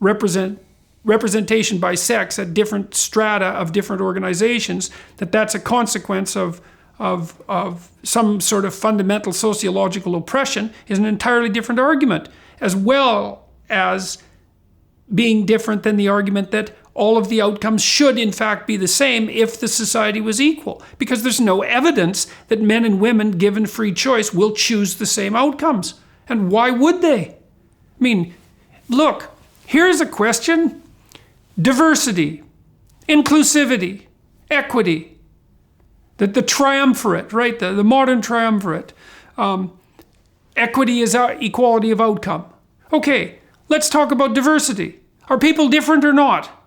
representation by sex at different strata of different organizations, that's a consequence of some sort of fundamental sociological oppression is an entirely different argument, as well as being different than the argument that all of the outcomes should in fact be the same if the society was equal, because there's no evidence that men and women given free choice will choose the same outcomes. And why would they? I mean, look, here's a question. Diversity, inclusivity, equity, the triumvirate, right? The modern triumvirate. Equity is equality of outcome. Okay, let's talk about diversity. Are people different or not?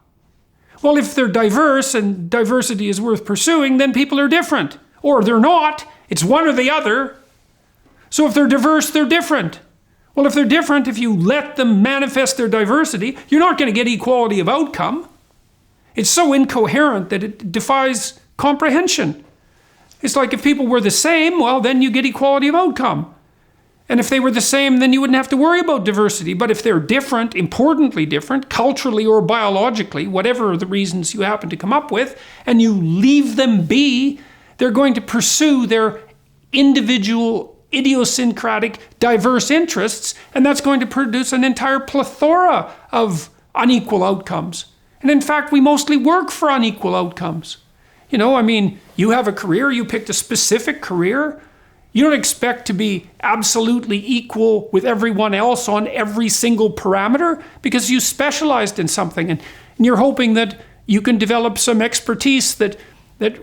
Well, if they're diverse and diversity is worth pursuing, then people are different. Or they're not. It's one or the other. So if they're diverse, they're different. Well, if they're different, if you let them manifest their diversity, you're not going to get equality of outcome. It's so incoherent that it defies comprehension. It's like if people were the same, well, then you get equality of outcome. And if they were the same, then you wouldn't have to worry about diversity. But if they're different, importantly different, culturally or biologically, whatever the reasons you happen to come up with, and you leave them be, they're going to pursue their individual, idiosyncratic, diverse interests, and that's going to produce an entire plethora of unequal outcomes. And in fact, we mostly work for unequal outcomes. You have a career, you picked a specific career. You don't expect to be absolutely equal with everyone else on every single parameter because you specialized in something and you're hoping that you can develop some expertise that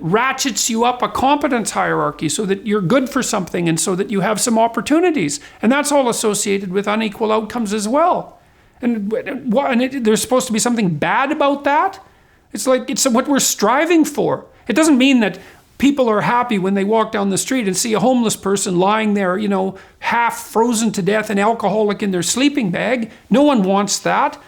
ratchets you up a competence hierarchy so that you're good for something and so that you have some opportunities. And that's all associated with unequal outcomes as well. And there's supposed to be something bad about that? It's like it's what we're striving for. It doesn't mean that people are happy when they walk down the street and see a homeless person lying there, half frozen to death and alcoholic in their sleeping bag. No one wants that.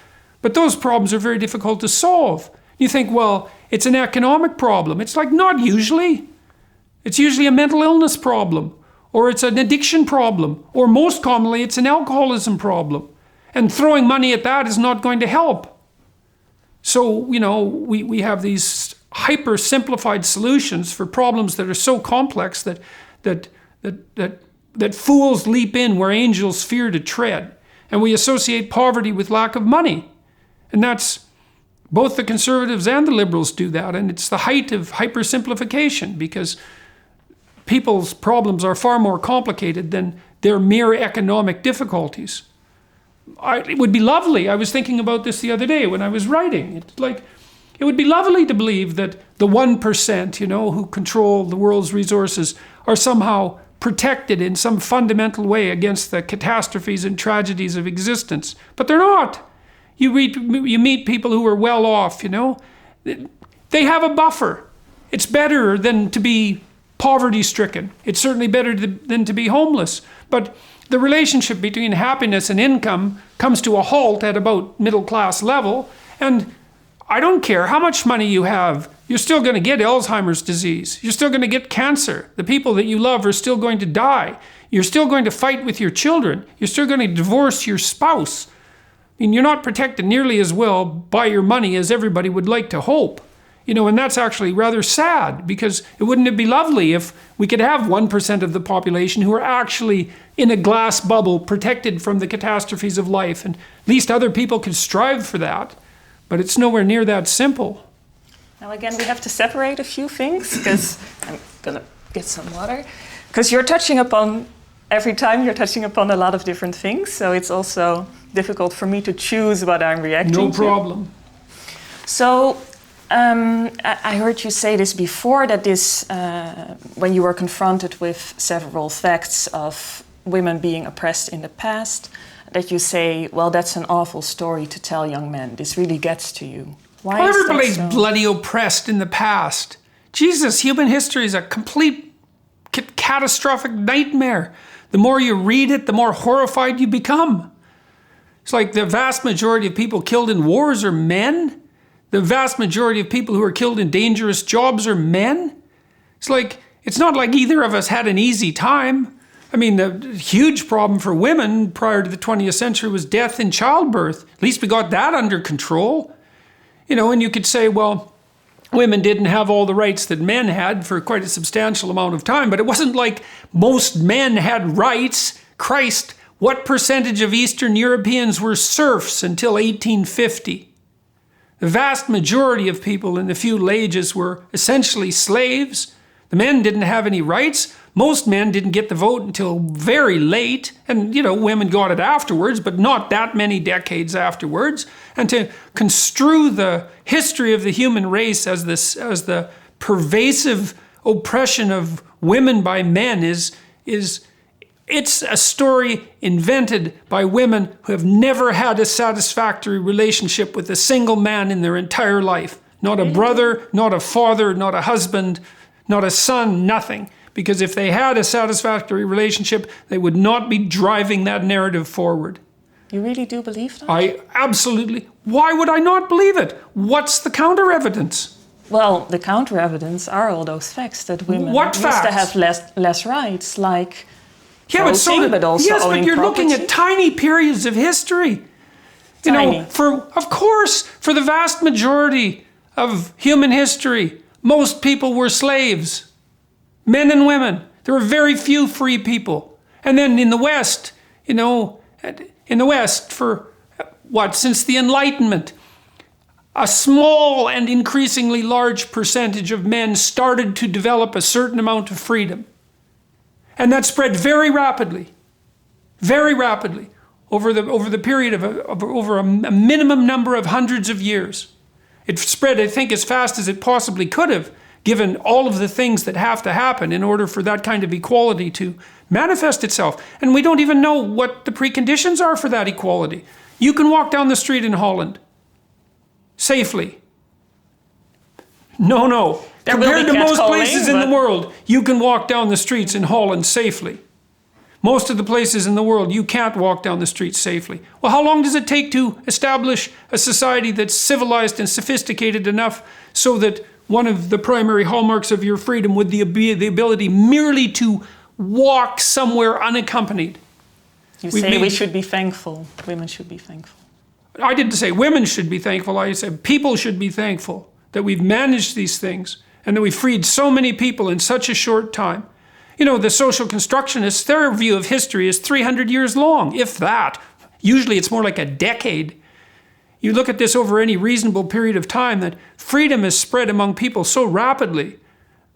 But those problems are very difficult to solve. You think, well, it's an economic problem. It's like, not usually. It's usually a mental illness problem, or it's an addiction problem, or most commonly, it's an alcoholism problem. And throwing money at that is not going to help. So, we have these hyper simplified solutions for problems that are so complex that fools leap in where angels fear to tread. And we associate poverty with lack of money. And that's both the conservatives and the liberals do that. And it's the height of hypersimplification because people's problems are far more complicated than their mere economic difficulties. It would be lovely. I was thinking about this the other day when I was writing. It's like, It would be lovely to believe that the 1%, who control the world's resources are somehow protected in some fundamental way against the catastrophes and tragedies of existence. But they're not. You meet people who are well off, They have a buffer. It's better than to be poverty-stricken. It's certainly better than to be homeless. But the relationship between happiness and income comes to a halt at about middle-class level. And I don't care how much money you have, you're still going to get Alzheimer's disease. You're still going to get cancer. The people that you love are still going to die. You're still going to fight with your children. You're still going to divorce your spouse. I mean, you're not protected nearly as well by your money as everybody would like to hope. And that's actually rather sad, because wouldn't it be lovely if we could have 1% of the population who are actually in a glass bubble protected from the catastrophes of life, and at least other people could strive for that. But it's nowhere near that simple. Now again, we have to separate a few things, because I'm going to get some water. Because every time you're touching upon a lot of different things, so it's also difficult for me to choose what I'm reacting to. No problem. So, I heard you say this before, that when you were confronted with several facts of women being oppressed in the past, that you say, well, that's an awful story to tell young men. This really gets to you. Why is everybody's that so? Bloody oppressed in the past. Jesus, human history is a complete catastrophic nightmare. The more you read it, the more horrified you become. It's like the vast majority of people killed in wars are men. The vast majority of people who are killed in dangerous jobs are men. It's not like either of us had an easy time. I mean, the huge problem for women prior to the 20th century was death in childbirth. At least we got that under control. And you could say, well, women didn't have all the rights that men had for quite a substantial amount of time, but it wasn't like most men had rights. Christ, what percentage of Eastern Europeans were serfs until 1850? The vast majority of people in the feudal ages were essentially slaves. The men didn't have any rights. Most men didn't get the vote until very late. And, women got it afterwards, but not that many decades afterwards. And to construe the history of the human race as the pervasive oppression of women by men it's a story invented by women who have never had a satisfactory relationship with a single man in their entire life. Not a brother, not a father, not a husband, not a son, nothing. Because if they had a satisfactory relationship, they would not be driving that narrative forward. You really do believe that? I absolutely. Why would I not believe it? What's the counter evidence? Well, the counter evidence are all those facts that women used to have less rights, like... Yeah, but you're looking at tiny periods of history. Of course, for the vast majority of human history, most people were slaves. Men and women. There were very few free people. And then in the West, since the Enlightenment, a small and increasingly large percentage of men started to develop a certain amount of freedom. And that spread very rapidly, over the period of over a minimum number of hundreds of years. It spread, I think, as fast as it possibly could have, given all of the things that have to happen in order for that kind of equality to manifest itself. And we don't even know what the preconditions are for that equality. You can walk down the street in Holland safely. No. Compared to most places in the world, you can walk down the streets in Holland safely. Most of the places in the world, you can't walk down the streets safely. Well, how long does it take to establish a society that's civilized and sophisticated enough so that one of the primary hallmarks of your freedom would be the ability merely to walk somewhere unaccompanied? You say we should be thankful. Women should be thankful. I didn't say women should be thankful. I said people should be thankful that we've managed these things and that we freed so many people in such a short time. The social constructionists, their view of history is 300 years long, if that. Usually it's more like a decade. You look at this over any reasonable period of time, that freedom is spread among people so rapidly,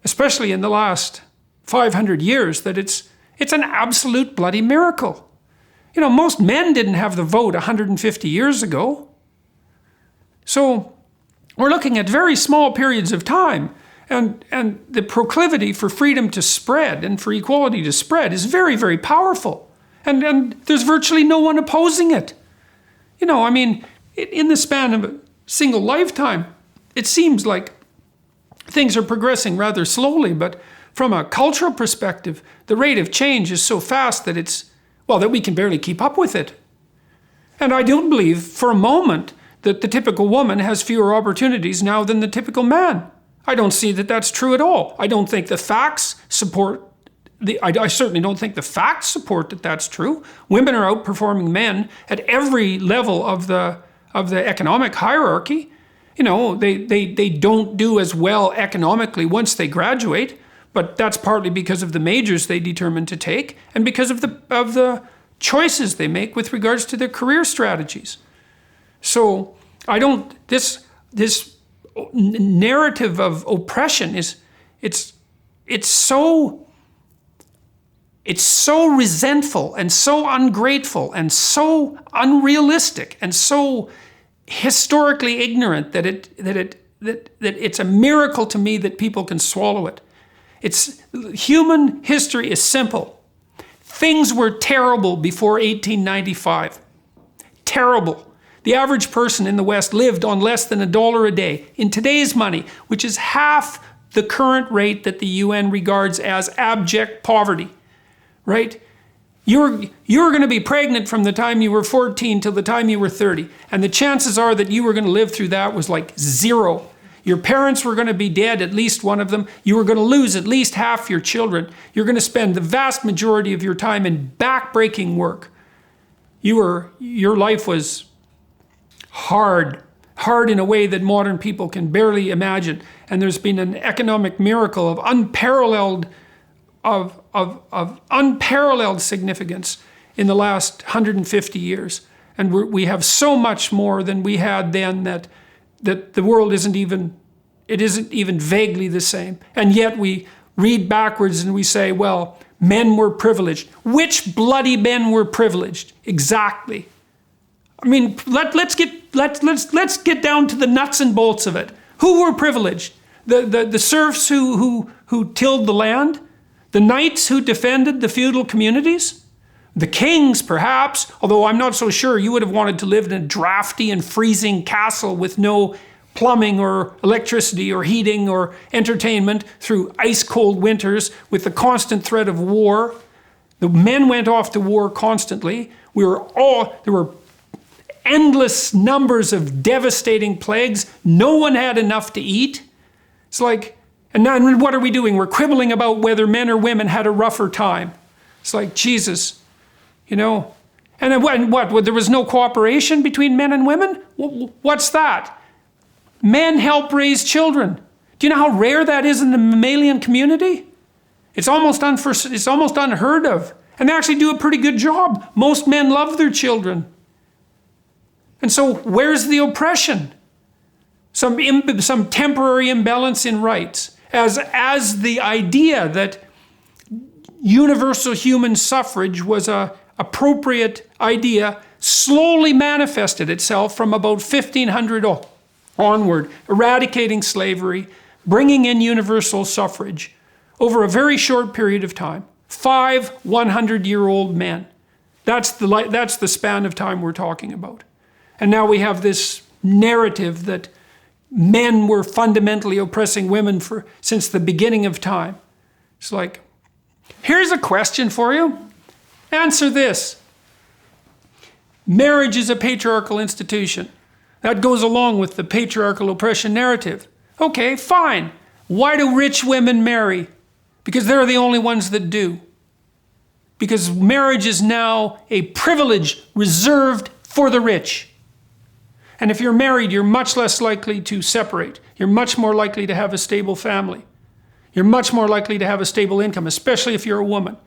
especially in the last 500 years, that it's an absolute bloody miracle. Most men didn't have the vote 150 years ago. So We're looking at very small periods of time. And the proclivity for freedom to spread and for equality to spread is very, very powerful. And there's virtually no one opposing it. You know, I mean, in the span of a single lifetime, it seems like things are progressing rather slowly, but from a cultural perspective, the rate of change is so fast that that we can barely keep up with it. And I don't believe for a moment that the typical woman has fewer opportunities now than the typical man. I don't see that that's true at all. I don't think the facts support I certainly don't think the facts support that that's true. Women are outperforming men at every level of the economic hierarchy. You know, they don't do as well economically once they graduate, but that's partly because of the majors they determine to take and because of the choices they make with regards to their career strategies. So this narrative of oppression it's so resentful and so ungrateful and so unrealistic and so historically ignorant that it's a miracle to me that people can swallow it. Human history is simple. Things were terrible before 1895. Terrible. The average person in the West lived on less than $1 a day in today's money, which is half the current rate that the UN regards as abject poverty, right? You're going to be pregnant from the time you were 14 till the time you were 30. And the chances are that you were going to live through that was like 0. Your parents were going to be dead, at least one of them. You were going to lose at least half your children. You're going to spend the vast majority of your time in back-breaking work. Your life was hard in a way that modern people can barely imagine. And there's been an economic miracle of unparalleled significance in the last 150 years. And we have so much more than we had then that the world isn't even vaguely the same. And yet we read backwards and we say, well, men were privileged. Which bloody men were privileged? Exactly. I mean, let's get down to the nuts and bolts of it. Who were privileged? The serfs who tilled the land? The knights who defended the feudal communities? The kings, perhaps, although I'm not so sure you would have wanted to live in a drafty and freezing castle with no plumbing or electricity or heating or entertainment through ice-cold winters with the constant threat of war. The men went off to war constantly. There were endless numbers of devastating plagues. No one had enough to eat. It's like, and then what are we doing? We're quibbling about whether men or women had a rougher time. It's like, Jesus, you know. And what? There was no cooperation between men and women? What's that? Men help raise children. Do you know how rare that is in the mammalian community? It's almost unheard of. And they actually do a pretty good job. Most men love their children. And so where's the oppression? Some temporary imbalance in rights. As the idea that universal human suffrage was an appropriate idea slowly manifested itself from about 1500 onward, eradicating slavery, bringing in universal suffrage over a very short period of time. 5 100-year-old men. That's the span of time we're talking about. And now we have this narrative that men were fundamentally oppressing women since the beginning of time. It's like, here's a question for you. Answer this. Marriage is a patriarchal institution. That goes along with the patriarchal oppression narrative. Okay, fine. Why do rich women marry? Because they're the only ones that do. Because marriage is now a privilege reserved for the rich. And if you're married, you're much less likely to separate. You're much more likely to have a stable family. You're much more likely to have a stable income, especially if you're a woman.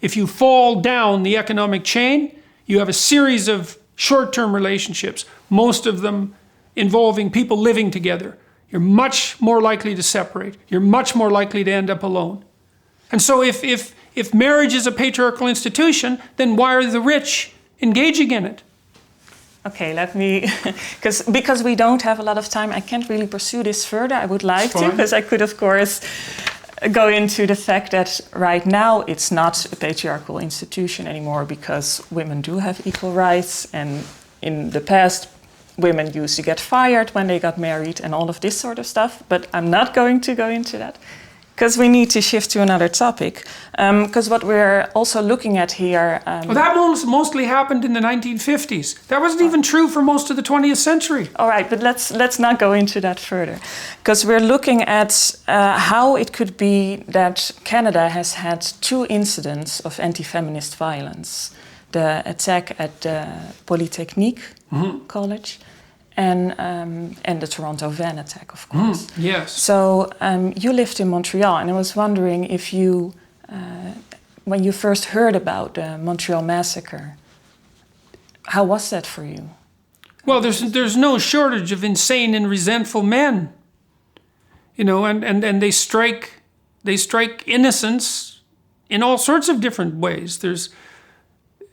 If you fall down the economic chain, you have a series of short-term relationships, most of them involving people living together. You're much more likely to separate. You're much more likely to end up alone. And so if marriage is a patriarchal institution, then why are the rich engaging in it? Okay, let me, because we don't have a lot of time, I can't really pursue this further. I would like to, because I could, of course, go into the fact that right now it's not a patriarchal institution anymore because women do have equal rights, and in the past women used to get fired when they got married and all of this sort of stuff, but I'm not going to go into that because we need to shift to another topic. Because what we're also looking at here... well, that mostly happened in the 1950s. That wasn't even true for most of the 20th century. All right, but let's not go into that further. Because we're looking at how it could be that Canada has had 2 incidents of anti-feminist violence. The attack at the Polytechnique College and the Toronto van attack, of course. Yes. So you lived in Montreal, and I was wondering if you, when you first heard about the Montreal Massacre, how was that for you? Well, there's no shortage of insane and resentful men, you know, and they strike innocence in all sorts of different ways. There's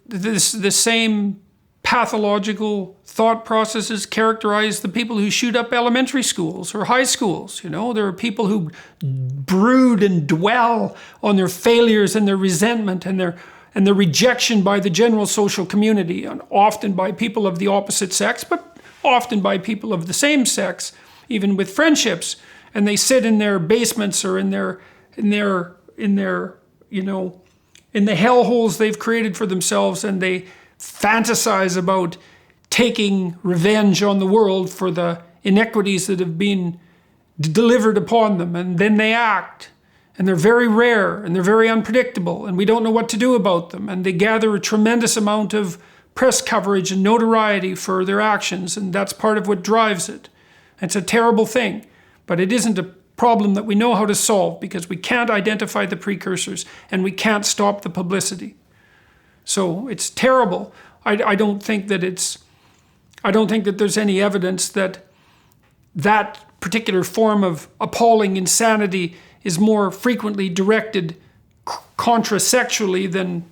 the same pathological thought processes characterize the people who shoot up elementary schools or high schools. You know, there are people who brood and dwell on their failures and their resentment and their rejection by the general social community, and often by people of the opposite sex, but often by people of the same sex, even with friendships. And they sit in their basements or in their you know, in the hellholes they've created for themselves, and they fantasize about taking revenge on the world for the inequities that have been delivered upon them. And then they act. And they're very rare, and they're very unpredictable, and we don't know what to do about them. And they gather a tremendous amount of press coverage and notoriety for their actions, and that's part of what drives it. It's a terrible thing, but it isn't a problem that we know how to solve because we can't identify the precursors and we can't stop the publicity. So it's terrible. I don't think that there's any evidence that that particular form of appalling insanity is more frequently directed contra-sexually than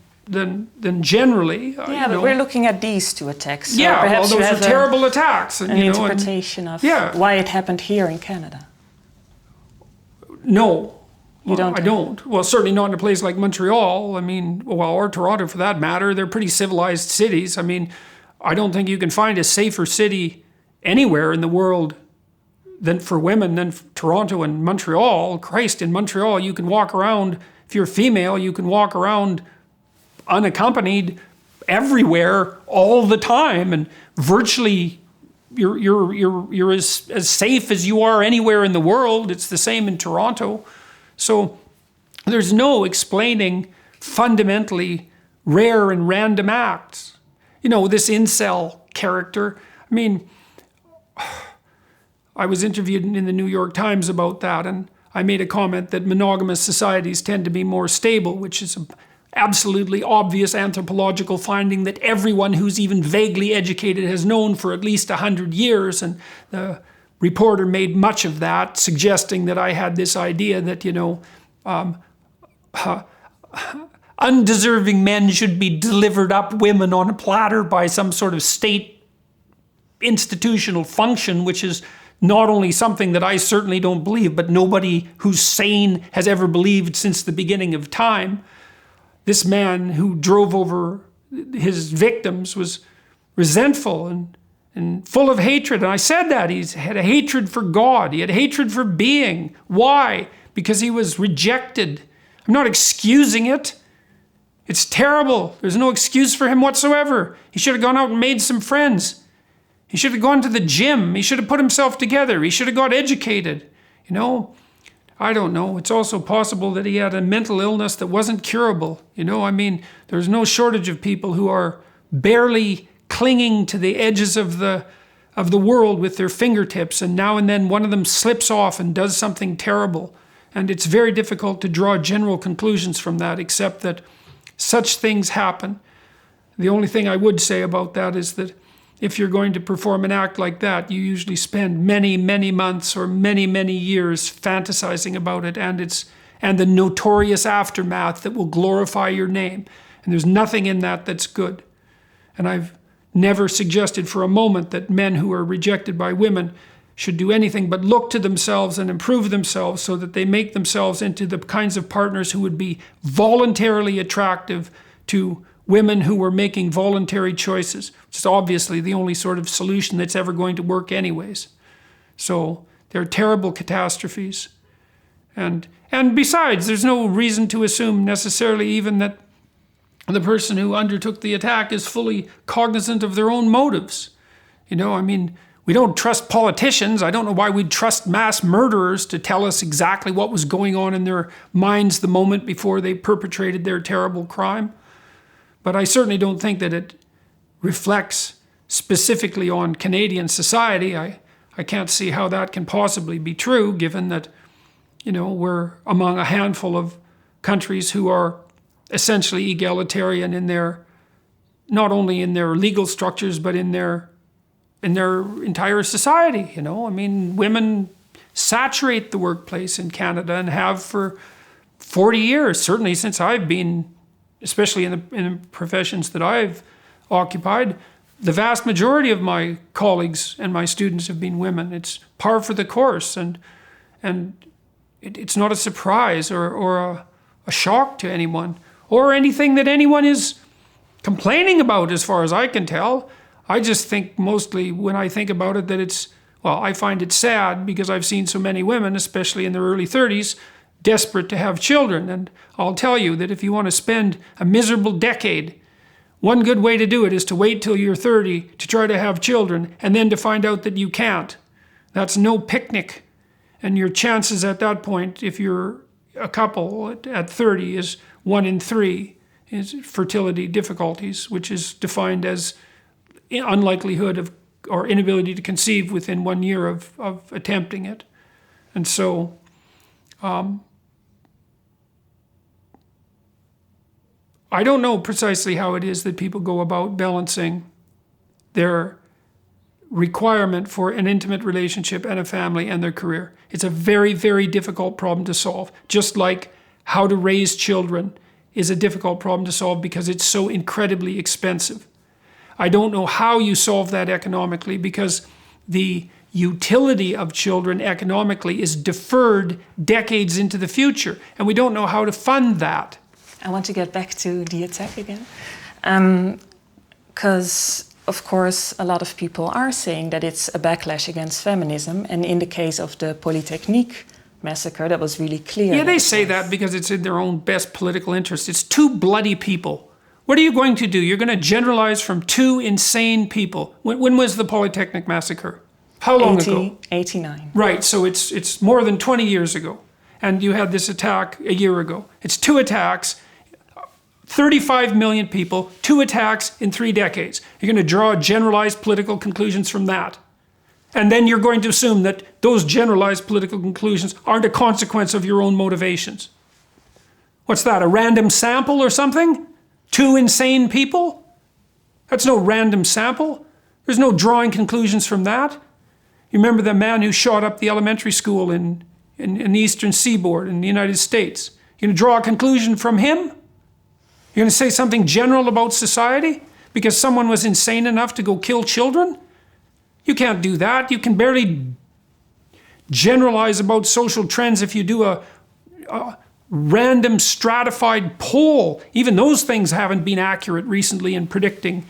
generally. Yeah, but we're looking at these 2 attacks. So yeah, perhaps well, those are terrible attacks. And, interpretation of why it happened here in Canada. No. You don't? I don't. Well, certainly not in a place like Montreal. I mean, well, or Toronto for that matter. They're pretty civilized cities. I mean, I don't think you can find a safer city anywhere in the world than for women than Toronto and Montreal. Christ, in Montreal, you can walk around, if you're female, you can walk around unaccompanied everywhere all the time, and virtually you're as safe as you are anywhere in the world. It's the same in Toronto. So there's no explaining fundamentally rare and random acts. You know, this incel character, I mean, I was interviewed in the New York Times about that, and I made a comment that monogamous societies tend to be more stable, which is an absolutely obvious anthropological finding that everyone who's even vaguely educated has known for at least 100 years. And the reporter made much of that, suggesting that I had this idea that, you know, undeserving men should be delivered up women on a platter by some sort of state institutional function, which is not only something that I certainly don't believe, but nobody who's sane has ever believed since the beginning of time. This man who drove over his victims was resentful and full of hatred. And I said that. He had a hatred for God. He had hatred for being. Why? Because he was rejected. I'm not excusing it. It's terrible. There's no excuse for him whatsoever. He should have gone out and made some friends. He should have gone to the gym. He should have put himself together. He should have got educated. You know, I don't know. It's also possible that he had a mental illness that wasn't curable. You know, I mean, there's no shortage of people who are barely clinging to the edges of the world with their fingertips, and now and then one of them slips off and does something terrible. And it's very difficult to draw general conclusions from that, except that such things happen. The only thing I would say about that is that if you're going to perform an act like that, you usually spend many, many months or many, many years fantasizing about it and the notorious aftermath that will glorify your name. And there's nothing in that that's good. And I've never suggested for a moment that men who are rejected by women should do anything but look to themselves and improve themselves so that they make themselves into the kinds of partners who would be voluntarily attractive to women who were making voluntary choices, which is obviously the only sort of solution that's ever going to work anyways. So they're terrible catastrophes. And besides, there's no reason to assume necessarily even that the person who undertook the attack is fully cognizant of their own motives. You know, I mean, we don't trust politicians. I don't know why we'd trust mass murderers to tell us exactly what was going on in their minds the moment before they perpetrated their terrible crime. But I certainly don't think that it reflects specifically on Canadian society. I can't see how that can possibly be true, given that, you know, we're among a handful of countries who are essentially egalitarian in their, not only in their legal structures, but in their entire society. You know, I mean, women saturate the workplace in Canada and have for 40 years, certainly since I've been, especially in the professions that I've occupied. The vast majority of my colleagues and my students have been women. It's par for the course, and it's not a surprise or a shock to anyone, or anything that anyone is complaining about, as far as I can tell. I just think mostly, when I think about it, that it's, well, I find it sad because I've seen so many women, especially in their early 30s, desperate to have children. And I'll tell you that if you want to spend a miserable decade, one good way to do it is to wait till you're 30 to try to have children, and then to find out that you can't. That's no picnic. And your chances at that point, if you're a couple at 30, is 1 in 3 is fertility difficulties, which is defined as unlikelihood of or inability to conceive within 1 year of attempting it. And so I don't know precisely how it is that people go about balancing their requirement for an intimate relationship and a family and their career. It's a very, very difficult problem to solve, just like how to raise children is a difficult problem to solve because it's so incredibly expensive. I don't know how you solve that economically, because the utility of children economically is deferred decades into the future, and we don't know how to fund that. I want to get back to the attack again, because of course a lot of people are saying that it's a backlash against feminism, and in the case of the Polytechnique massacre, that was really clear. Yeah, they say that because it's in their own best political interest. It's 2 bloody people. What are you going to do? You're going to generalize from 2 insane people. When was the Polytechnique massacre? How long ago? 89. Right, so it's more than 20 years ago. And you had this attack a year ago. It's 2 attacks, 35 million people, 2 attacks in 3 decades. You're going to draw generalized political conclusions from that. And then you're going to assume that those generalized political conclusions aren't a consequence of your own motivations. What's that, a random sample or something? 2 insane people? That's no random sample. There's no drawing conclusions from that. You remember the man who shot up the elementary school in the eastern seaboard in the United States? You're going to draw a conclusion from him? You're going to say something general about society because someone was insane enough to go kill children? You can't do that. You can barely generalize about social trends if you do a random stratified poll. Even those things haven't been accurate recently in predicting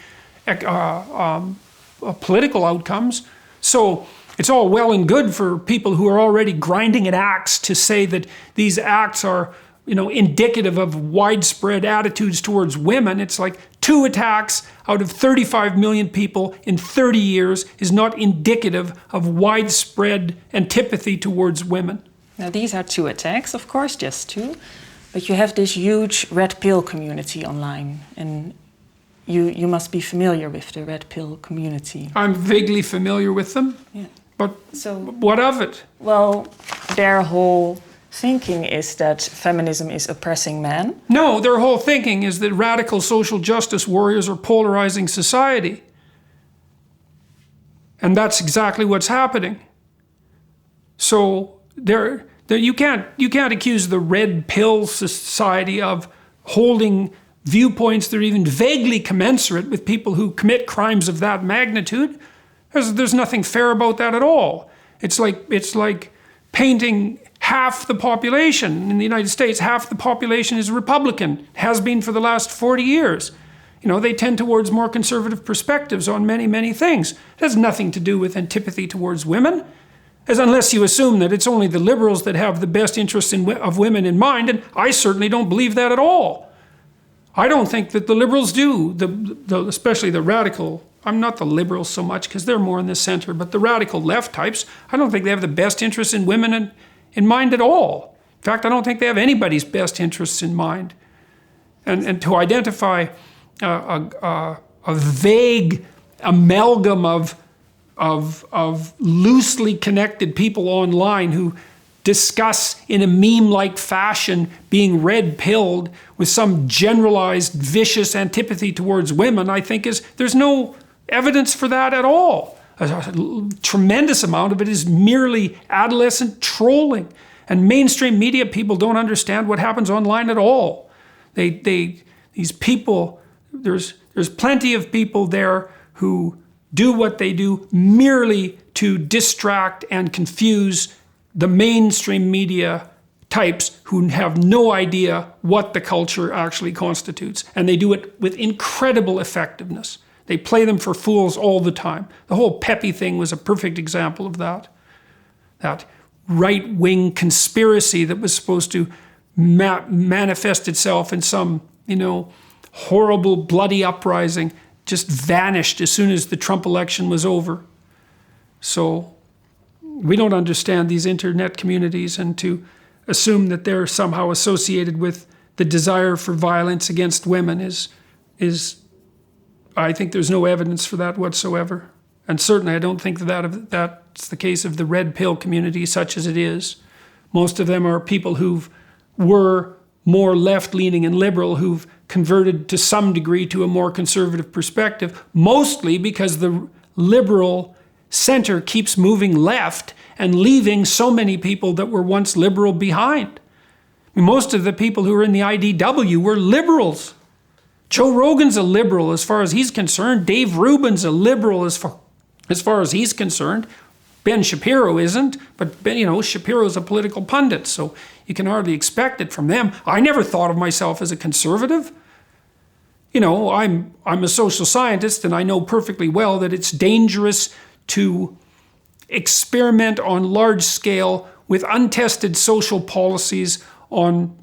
political outcomes. So it's all well and good for people who are already grinding an axe to say that these acts are, indicative of widespread attitudes towards women. It's like 2 attacks out of 35 million people in 30 years is not indicative of widespread antipathy towards women. Now these are 2 attacks, of course, just 2. But you have this huge red pill community online, and you must be familiar with the red pill community. I'm vaguely familiar with them, yeah. But so, what of it? Well, their whole thinking is that feminism is oppressing men. No, their whole thinking is that radical social justice warriors are polarizing society. And that's exactly what's happening. So you can't accuse the red pill society of holding viewpoints that are even vaguely commensurate with people who commit crimes of that magnitude. There's nothing fair about that at all. It's like painting half the population in the United States. Half the population is Republican, has been for the last 40 years. You know, they tend towards more conservative perspectives on many, many things. It has nothing to do with antipathy towards women, as unless you assume that it's only the liberals that have the best interests of women in mind, and I certainly don't believe that at all. I don't think that the liberals do, especially the radical. I'm not the liberals so much because they're more in the center, but the radical left types, I don't think they have the best interests in women in mind at all. In fact, I don't think they have anybody's best interests in mind. And to identify a vague amalgam of loosely connected people online who discuss in a meme-like fashion being red-pilled with some generalized vicious antipathy towards women, I think there's no evidence for that at all. A tremendous amount of it is merely adolescent trolling. And mainstream media people don't understand what happens online at all. These people, there's plenty of people there who do what they do merely to distract and confuse the mainstream media types who have no idea what the culture actually constitutes. And they do it with incredible effectiveness. They play them for fools all the time. The whole Pepe thing was a perfect example of that. That right-wing conspiracy that was supposed to manifest itself in some, horrible, bloody uprising just vanished as soon as the Trump election was over. So we don't understand these internet communities, and to assume that they're somehow associated with the desire for violence against women is I think there's no evidence for that whatsoever. And certainly I don't think that's the case of the red pill community, such as it is. Most of them are people who were more left-leaning and liberal, who've converted to some degree to a more conservative perspective, mostly because the liberal center keeps moving left and leaving so many people that were once liberal behind. Most of the people who were in the IDW were liberals. Joe Rogan's a liberal as far as he's concerned. Dave Rubin's a liberal as far as he's concerned. Ben Shapiro isn't, but Shapiro's a political pundit, so you can hardly expect it from them. I never thought of myself as a conservative. I'm a social scientist, and I know perfectly well that it's dangerous to experiment on large scale with untested social policies on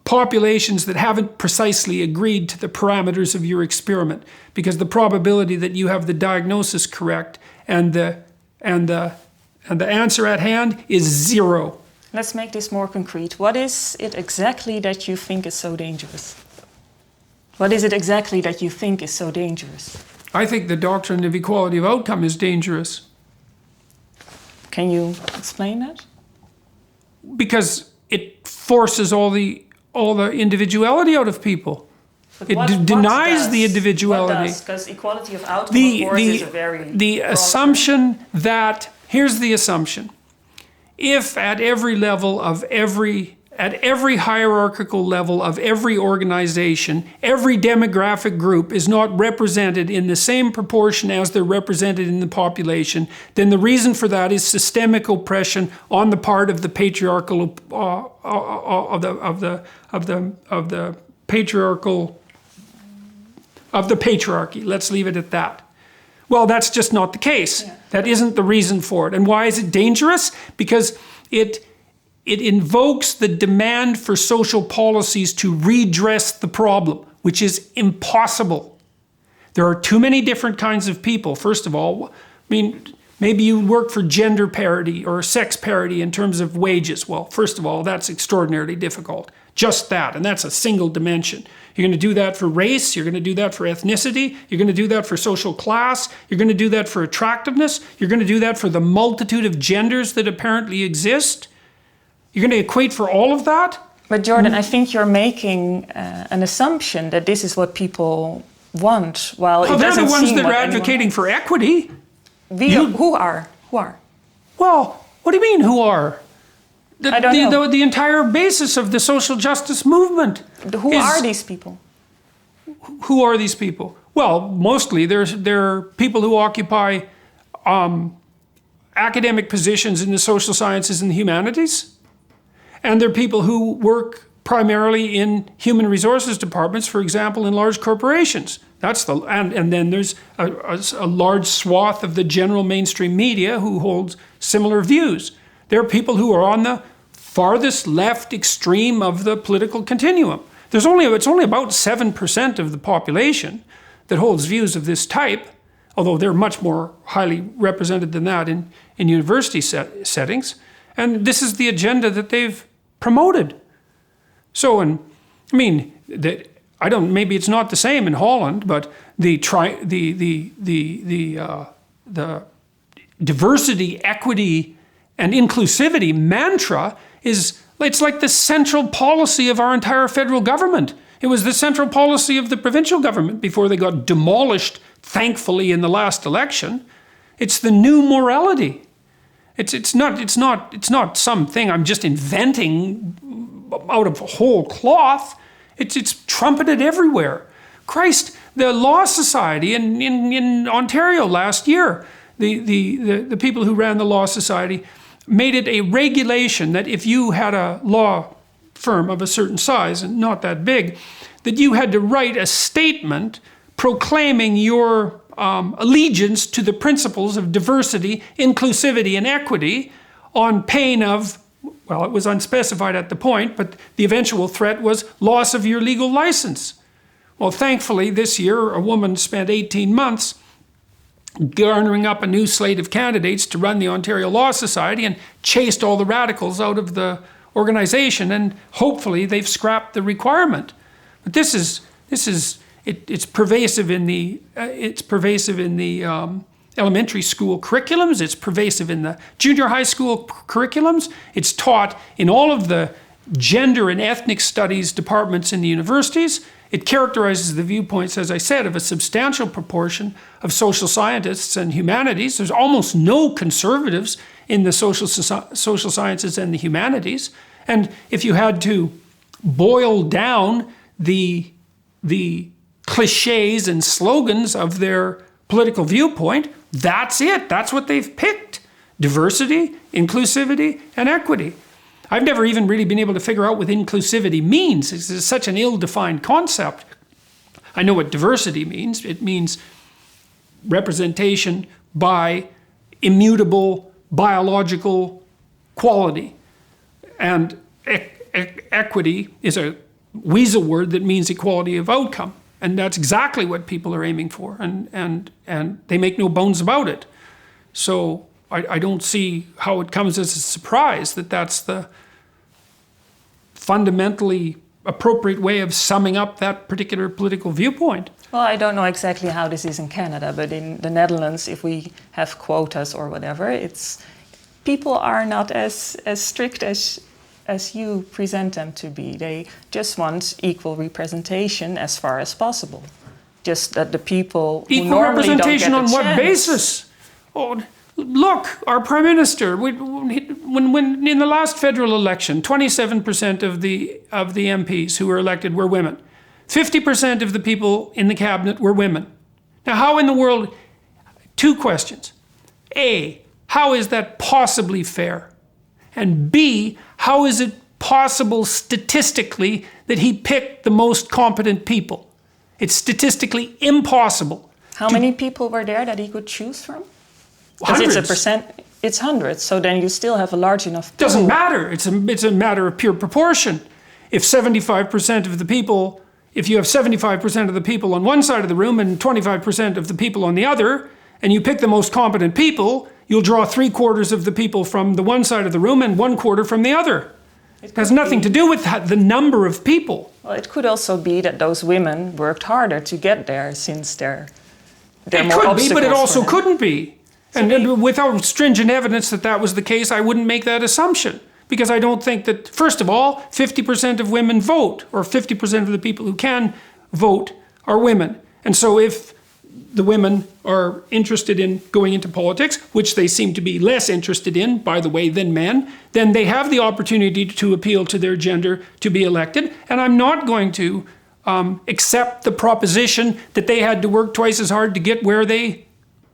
populations that haven't precisely agreed to the parameters of your experiment, because the probability that you have the diagnosis correct and the answer at hand is zero. Let's make this more concrete. What is it exactly that you think is so dangerous? What is it exactly that you think is so dangerous? I think the doctrine of equality of outcome is dangerous. Can you explain that? Because it forces all the individuality out of people. It denies the individuality. What does? Because equality of outcome, of course, is a very the assumption that, here's the assumption: if at every hierarchical level of every organization, every demographic group is not represented in the same proportion as they're represented in the population, then the reason for that is systemic oppression on the part of the patriarchal of the patriarchy. Let's leave it at that. Well, that's just not the case. Yeah. That isn't the reason for it. And why is it dangerous? Because it invokes the demand for social policies to redress the problem, which is impossible. There are too many different kinds of people. First of all, maybe you work for gender parity or sex parity in terms of wages. Well, first of all, that's extraordinarily difficult. Just that, and that's a single dimension. You're going to do that for race, you're going to do that for ethnicity, you're going to do that for social class, you're going to do that for attractiveness, you're going to do that for the multitude of genders that apparently exist. You're going to equate for all of that? But Jordan, I think you're making an assumption that this is what people want. Well, they're the ones that are advocating for equity. Who are? Well, what do you mean, who are? I don't know. The entire basis of the social justice movement. Who are these people? Who are these people? Well, mostly they're people who occupy academic positions in the social sciences and the humanities. And they're people who work primarily in human resources departments, for example, in large corporations. And then there's a large swath of the general mainstream media who holds similar views. There are people who are on the farthest left extreme of the political continuum. It's only about 7% of the population that holds views of this type, although they're much more highly represented than that in university settings. And this is the agenda that they've promoted. So, maybe it's not the same in Holland, but the diversity, equity, and inclusivity mantra it's like the central policy of our entire federal government. It was the central policy of the provincial government before they got demolished, thankfully, in the last election. It's the new morality. It's not something I'm just inventing out of whole cloth. It's trumpeted everywhere. Christ, the Law Society in Ontario last year, the people who ran the Law Society made it a regulation that if you had a law firm of a certain size, and not that big, that you had to write a statement proclaiming your allegiance to the principles of diversity, inclusivity, and equity on pain of, well, it was unspecified at the point, but the eventual threat was loss of your legal license. Well, thankfully, this year, a woman spent 18 months garnering up a new slate of candidates to run the Ontario Law Society and chased all the radicals out of the organization, and hopefully they've scrapped the requirement. But it's pervasive in the elementary school curriculums. It's pervasive in the junior high school curriculums. It's taught in all of the gender and ethnic studies departments in the universities. It characterizes the viewpoints, as I said, of a substantial proportion of social scientists and humanities. There's almost no conservatives in the social sciences and the humanities. And if you had to boil down the cliches and slogans of their political viewpoint, that's it. That's what they've picked. Diversity, inclusivity, and equity. I've never even really been able to figure out what inclusivity means. It's such an ill-defined concept. I know what diversity means. It means representation by immutable biological quality. And equity is a weasel word that means equality of outcome. And that's exactly what people are aiming for. And they make no bones about it. So I don't see how it comes as a surprise that that's the fundamentally appropriate way of summing up that particular political viewpoint. Well, I don't know exactly how this is in Canada, but in the Netherlands, if we have quotas or whatever, people are not as strict as you present them to be. They just want equal representation as far as possible. Just that the people who normally don't get a chance. Equal representation on what basis? Oh, look, our Prime Minister, when in the last federal election, 27% of the MPs who were elected were women. 50% of the people in the cabinet were women. Now, how in the world? Two questions. A, how is that possibly fair? And B, how is it possible statistically that he picked the most competent people? It's statistically impossible. How many people were there that he could choose from? Hundreds. It's hundreds, so then you still have a large enough pool. Doesn't matter. It's a matter of pure proportion. If you have 75% of the people on one side of the room and 25% of the people on the other, and you pick the most competent people, you'll draw 3/4 of the people from the one side of the room and 1/4 from the other. It has nothing to do with the number of people. Well, it could also be that those women worked harder to get there since they're more obstacles. It could be, but it also for them. couldn't be. And without stringent evidence that was the case, I wouldn't make that assumption. Because I don't think that, first of all, 50% of women vote, or 50% of the people who can vote are women. And so if the women are interested in going into politics, which they seem to be less interested in, by the way, than men, then they have the opportunity to appeal to their gender to be elected. And I'm not going to accept the proposition that they had to work twice as hard to get where they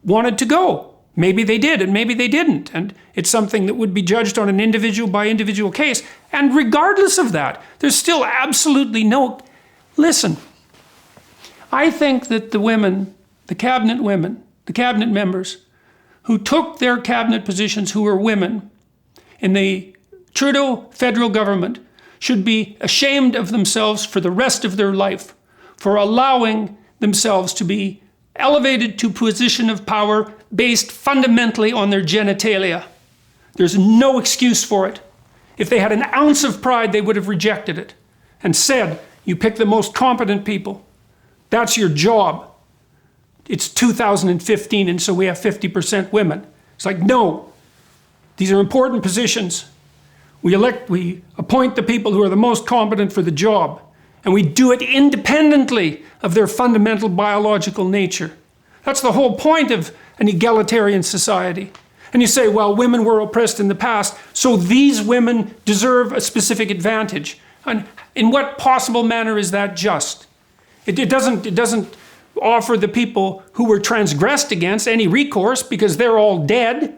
wanted to go. Maybe they did, and maybe they didn't. And it's something that would be judged on an individual by individual case. And regardless of that, there's still absolutely no... Listen, I think that the women, the cabinet members, who took their cabinet positions who were women in the Trudeau federal government should be ashamed of themselves for the rest of their life for allowing themselves to be elevated to position of power based fundamentally on their genitalia. There's no excuse for it. If they had an ounce of pride, they would have rejected it and said, you pick the most competent people. That's your job. It's 2015, and so we have 50% women. It's like, no, these are important positions. We appoint the people who are the most competent for the job, and we do it independently of their fundamental biological nature. That's the whole point of an egalitarian society. And you say, well, women were oppressed in the past, so these women deserve a specific advantage. And in what possible manner is that just? It doesn't offer the people who were transgressed against any recourse because they're all dead.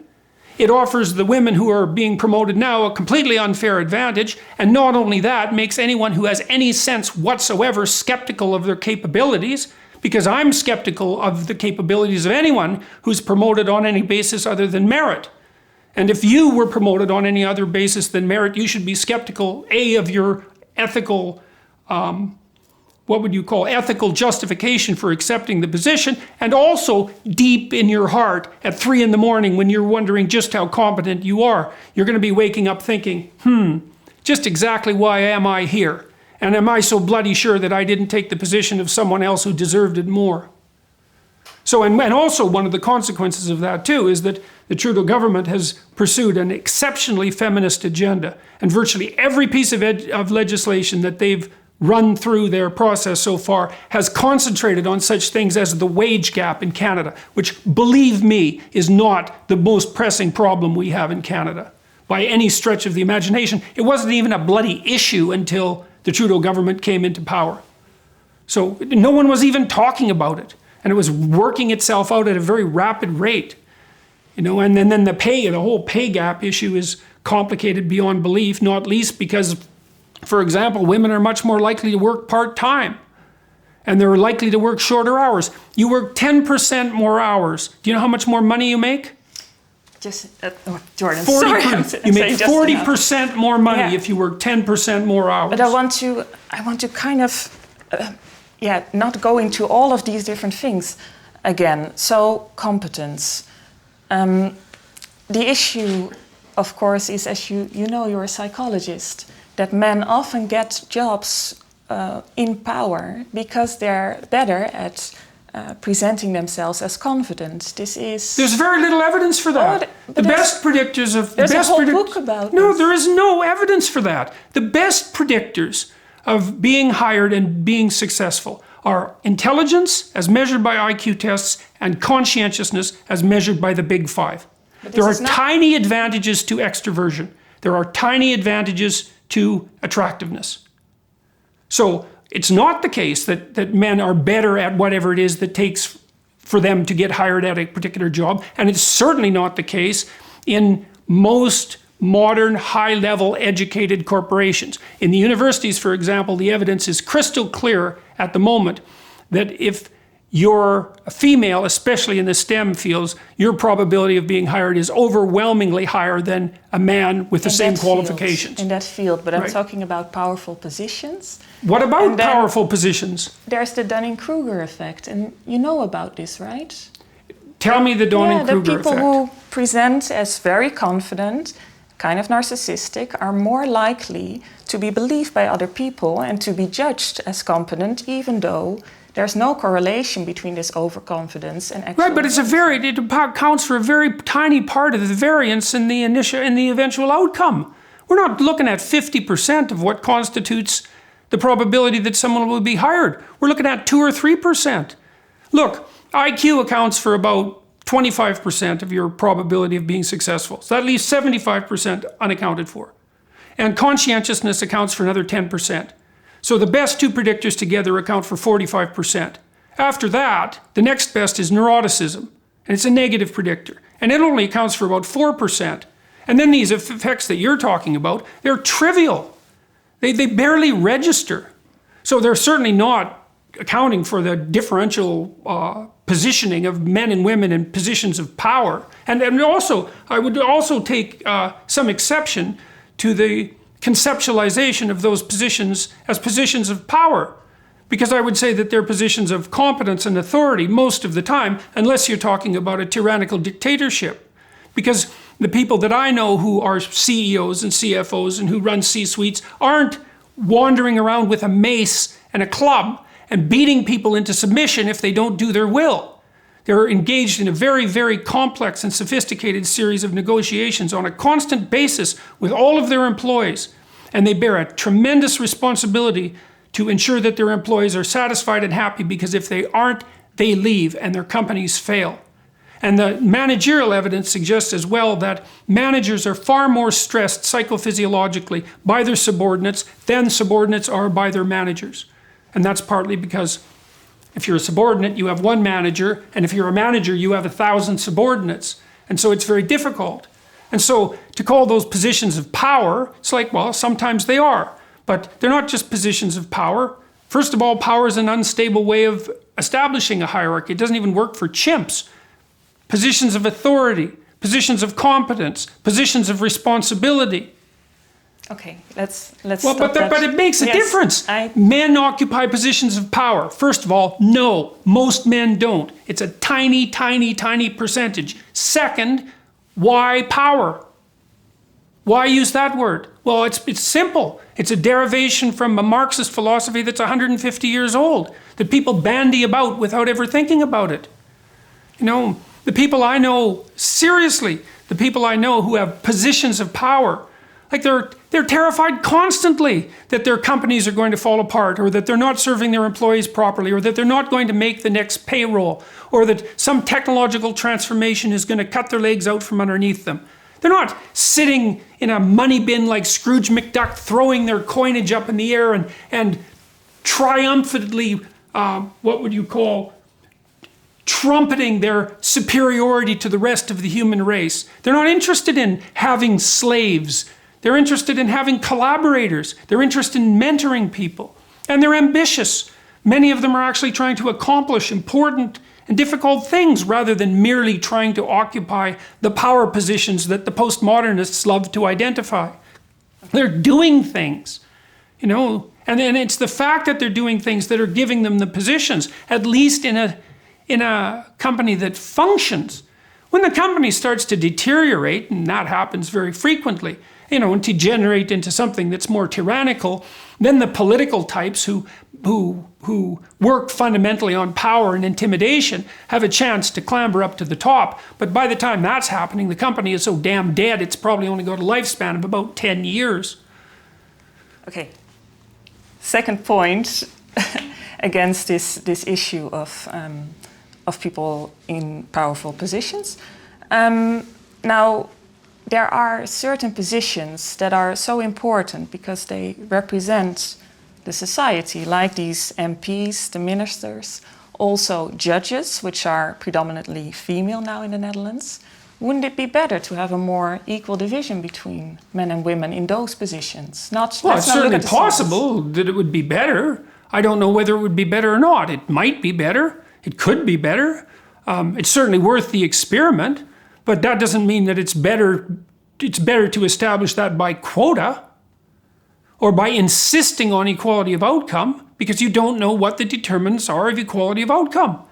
It offers the women who are being promoted now a completely unfair advantage, and not only that, makes anyone who has any sense whatsoever skeptical of their capabilities, because I'm skeptical of the capabilities of anyone who's promoted on any basis other than merit. And if you were promoted on any other basis than merit, you should be skeptical, A, of your ethical, ethical justification for accepting the position, and also deep in your heart at 3 in the morning when you're wondering just how competent you are, you're going to be waking up thinking, just exactly why am I here? And am I so bloody sure that I didn't take the position of someone else who deserved it more? So, and also one of the consequences of that too is that the Trudeau government has pursued an exceptionally feminist agenda, and virtually every piece of legislation that they've run through their process so far has concentrated on such things as the wage gap in Canada, which, believe me, is not the most pressing problem we have in Canada by any stretch of the imagination. It wasn't even a bloody issue until the Trudeau government came into power. So no one was even talking about it, and it was working itself out at a very rapid rate. And then the whole pay gap issue is complicated beyond belief, not least because, for example, women are much more likely to work part-time, and they're likely to work shorter hours. You work 10% more hours. Do you know how much more money you make? Jordan, 40%. You make 40% more money if you work 10% more hours. But I want to kind of, not go into all of these different things again. So competence. The issue, of course, is, as you know, you're a psychologist, that men often get jobs in power because they're better at presenting themselves as confident. There's very little evidence for that. The best predictors of... There's a whole book about No, this. there is no evidence for that. The best predictors of being hired and being successful are intelligence as measured by IQ tests and conscientiousness as measured by the Big Five. There are tiny advantages to extroversion. There are tiny advantages to attractiveness. So it's not the case that men are better at whatever it is that takes for them to get hired at a particular job. And it's certainly not the case in most modern, high-level educated corporations. In the universities, for example, the evidence is crystal clear at the moment that if you're a female, especially in the STEM fields, your probability of being hired is overwhelmingly higher than a man with the same qualifications. In that field, but I'm talking about powerful positions. What about powerful positions? There's the Dunning-Kruger effect, and you know about this, right? Tell me the Dunning-Kruger effect. The people who present as very confident, kind of narcissistic, are more likely to be believed by other people and to be judged as competent, even though there's no correlation between this overconfidence and actual... Right, but it accounts for a very tiny part of the variance in the eventual outcome. We're not looking at 50% of what constitutes the probability that someone will be hired. We're looking at 2 or 3%. Look, IQ accounts for about 25% of your probability of being successful. So that leaves 75% unaccounted for. And conscientiousness accounts for another 10%. So the best two predictors together account for 45%. After that, the next best is neuroticism, and it's a negative predictor. And it only accounts for about 4%. And then these effects that you're talking about, they're trivial. They barely register. So they're certainly not accounting for the differential positioning of men and women in positions of power. And also, I would also take some exception to the conceptualization of those positions as positions of power. Because I would say that they're positions of competence and authority most of the time, unless you're talking about a tyrannical dictatorship. Because the people that I know who are CEOs and CFOs and who run C-suites aren't wandering around with a mace and a club and beating people into submission if they don't do their will. They're engaged in a very, very complex and sophisticated series of negotiations on a constant basis with all of their employees. And they bear a tremendous responsibility to ensure that their employees are satisfied and happy, because if they aren't, they leave and their companies fail. And the managerial evidence suggests as well that managers are far more stressed psychophysiologically by their subordinates than subordinates are by their managers. And that's partly because if you're a subordinate, you have one manager, and if you're a manager, you have 1,000 subordinates. And so it's very difficult. And so to call those positions of power, it's like, well, sometimes they are. But they're not just positions of power. First of all, power is an unstable way of establishing a hierarchy. It doesn't even work for chimps. Positions of authority, positions of competence, positions of responsibility. Okay, let's well, stop that. But it makes a difference. Men occupy positions of power. First of all, no, most men don't. It's a tiny, tiny, tiny percentage. Second, why power? Why use that word? Well, it's simple. It's a derivation from a Marxist philosophy that's 150 years old, that people bandy about without ever thinking about it. You know, the people I know, seriously, the people I know who have positions of power, like they're terrified constantly that their companies are going to fall apart, or that they're not serving their employees properly, or that they're not going to make the next payroll, or that some technological transformation is going to cut their legs out from underneath them. They're not sitting in a money bin like Scrooge McDuck, throwing their coinage up in the air and triumphantly, what would you call, trumpeting their superiority to the rest of the human race. They're not interested in having slaves. They're interested in having collaborators. They're interested in mentoring people. And they're ambitious. Many of them are actually trying to accomplish important and difficult things rather than merely trying to occupy the power positions that the postmodernists love to identify. They're doing things, you know, and it's the fact that they're doing things that are giving them the positions, at least in a company that functions. When the company starts to deteriorate, and that happens very frequently, you know, and degenerate into something that's more tyrannical, then the political types who work fundamentally on power and intimidation have a chance to clamber up to the top. But by the time that's happening, the company is so damn dead, it's probably only got a lifespan of about 10 years. Okay. Second point against this issue of people in powerful positions. Now, there are certain positions that are so important because they represent the society, like these MPs, the ministers, also judges, which are predominantly female now in the Netherlands. Wouldn't it be better to have a more equal division between men and women in those positions? Well, it's certainly possible that it would be better. I don't know whether it would be better or not. It might be better. It could be better. It's certainly worth the experiment, but that doesn't mean that it's better to establish that by quota or by insisting on equality of outcome, because you don't know what the determinants are of equality of outcome.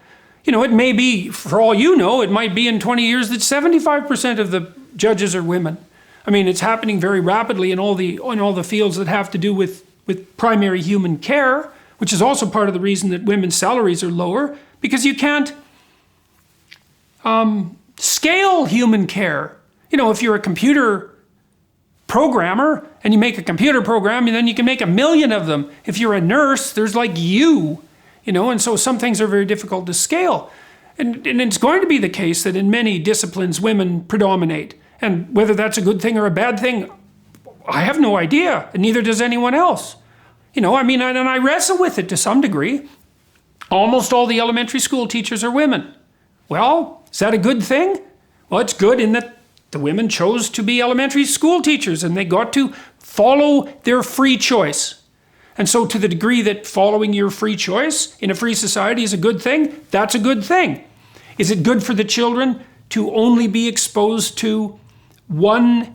You know, it may be, for all you know, it might be in 20 years that 75% of the judges are women. I mean, it's happening very rapidly in all the fields that have to do with primary human care, which is also part of the reason that women's salaries are lower, because you can't scale human care. You know, if you're a computer programmer and you make a computer program, and then you can make 1 million of them. If you're a nurse, there's like you know, and so some things are very difficult to scale. And it's going to be the case that in many disciplines, women predominate. And whether that's a good thing or a bad thing, I have no idea, and neither does anyone else. And I wrestle with it to some degree. Almost all the elementary school teachers are women. Well, is that a good thing? Well, it's good in that the women chose to be elementary school teachers and they got to follow their free choice. And so to the degree that following your free choice in a free society is a good thing, that's a good thing. Is it good for the children to only be exposed to one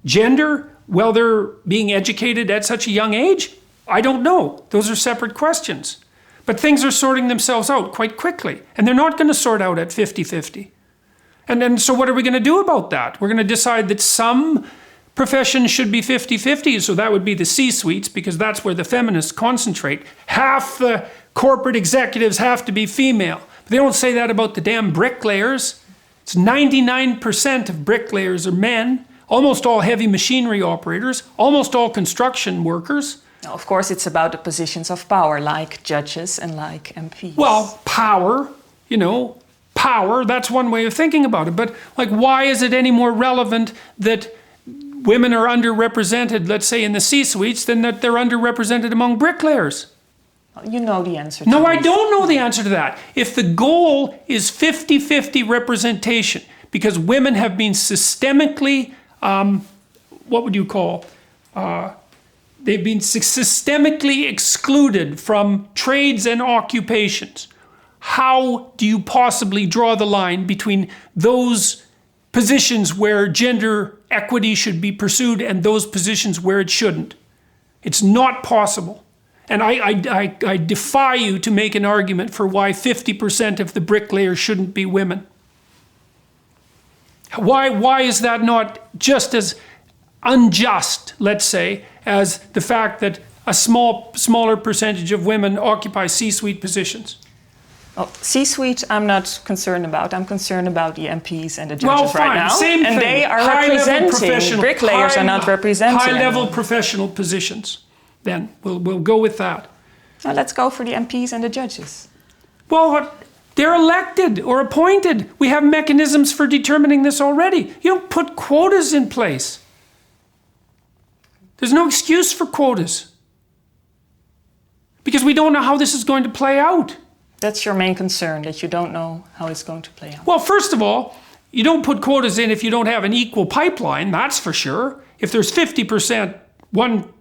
gender while they're being educated at such a young age? I don't know. Those are separate questions. But things are sorting themselves out quite quickly. And they're not going to sort out at 50-50. And then, so what are we going to do about that? We're going to decide that some professions should be 50-50. So that would be the C-suites, because that's where the feminists concentrate. Half the corporate executives have to be female. But they don't say that about the damn bricklayers. It's 99% of bricklayers are men. Almost all heavy machinery operators. Almost all construction workers. Now, of course, it's about the positions of power, like judges and like MPs. Well, power, power, that's one way of thinking about it. But why is it any more relevant that women are underrepresented, let's say, in the C-suites than that they're underrepresented among bricklayers? You know the answer to No, this. I don't know the answer to that. If the goal is 50-50 representation, because women have been systemically, what would you call, they've been systemically excluded from trades and occupations. How do you possibly draw the line between those positions where gender equity should be pursued and those positions where it shouldn't? It's not possible. And I defy you to make an argument for why 50% of the bricklayers shouldn't be women. Why is that not just as unjust, let's say, as the fact that a smaller percentage of women occupy C-suite positions? Well, C-suite, I'm not concerned about. I'm concerned about the MPs and the judges right now. Same and thing. they are representing. Bricklayers are not representing. High-level professional positions. Then we'll go with that. Now let's go for the MPs and the judges. Well, they're elected or appointed. We have mechanisms for determining this already. You don't put quotas in place. There's no excuse for quotas. Because we don't know how this is going to play out. That's your main concern, that you don't know how it's going to play out. Well, first of all, you don't put quotas in if you don't have an equal pipeline, that's for sure. If there's 50% one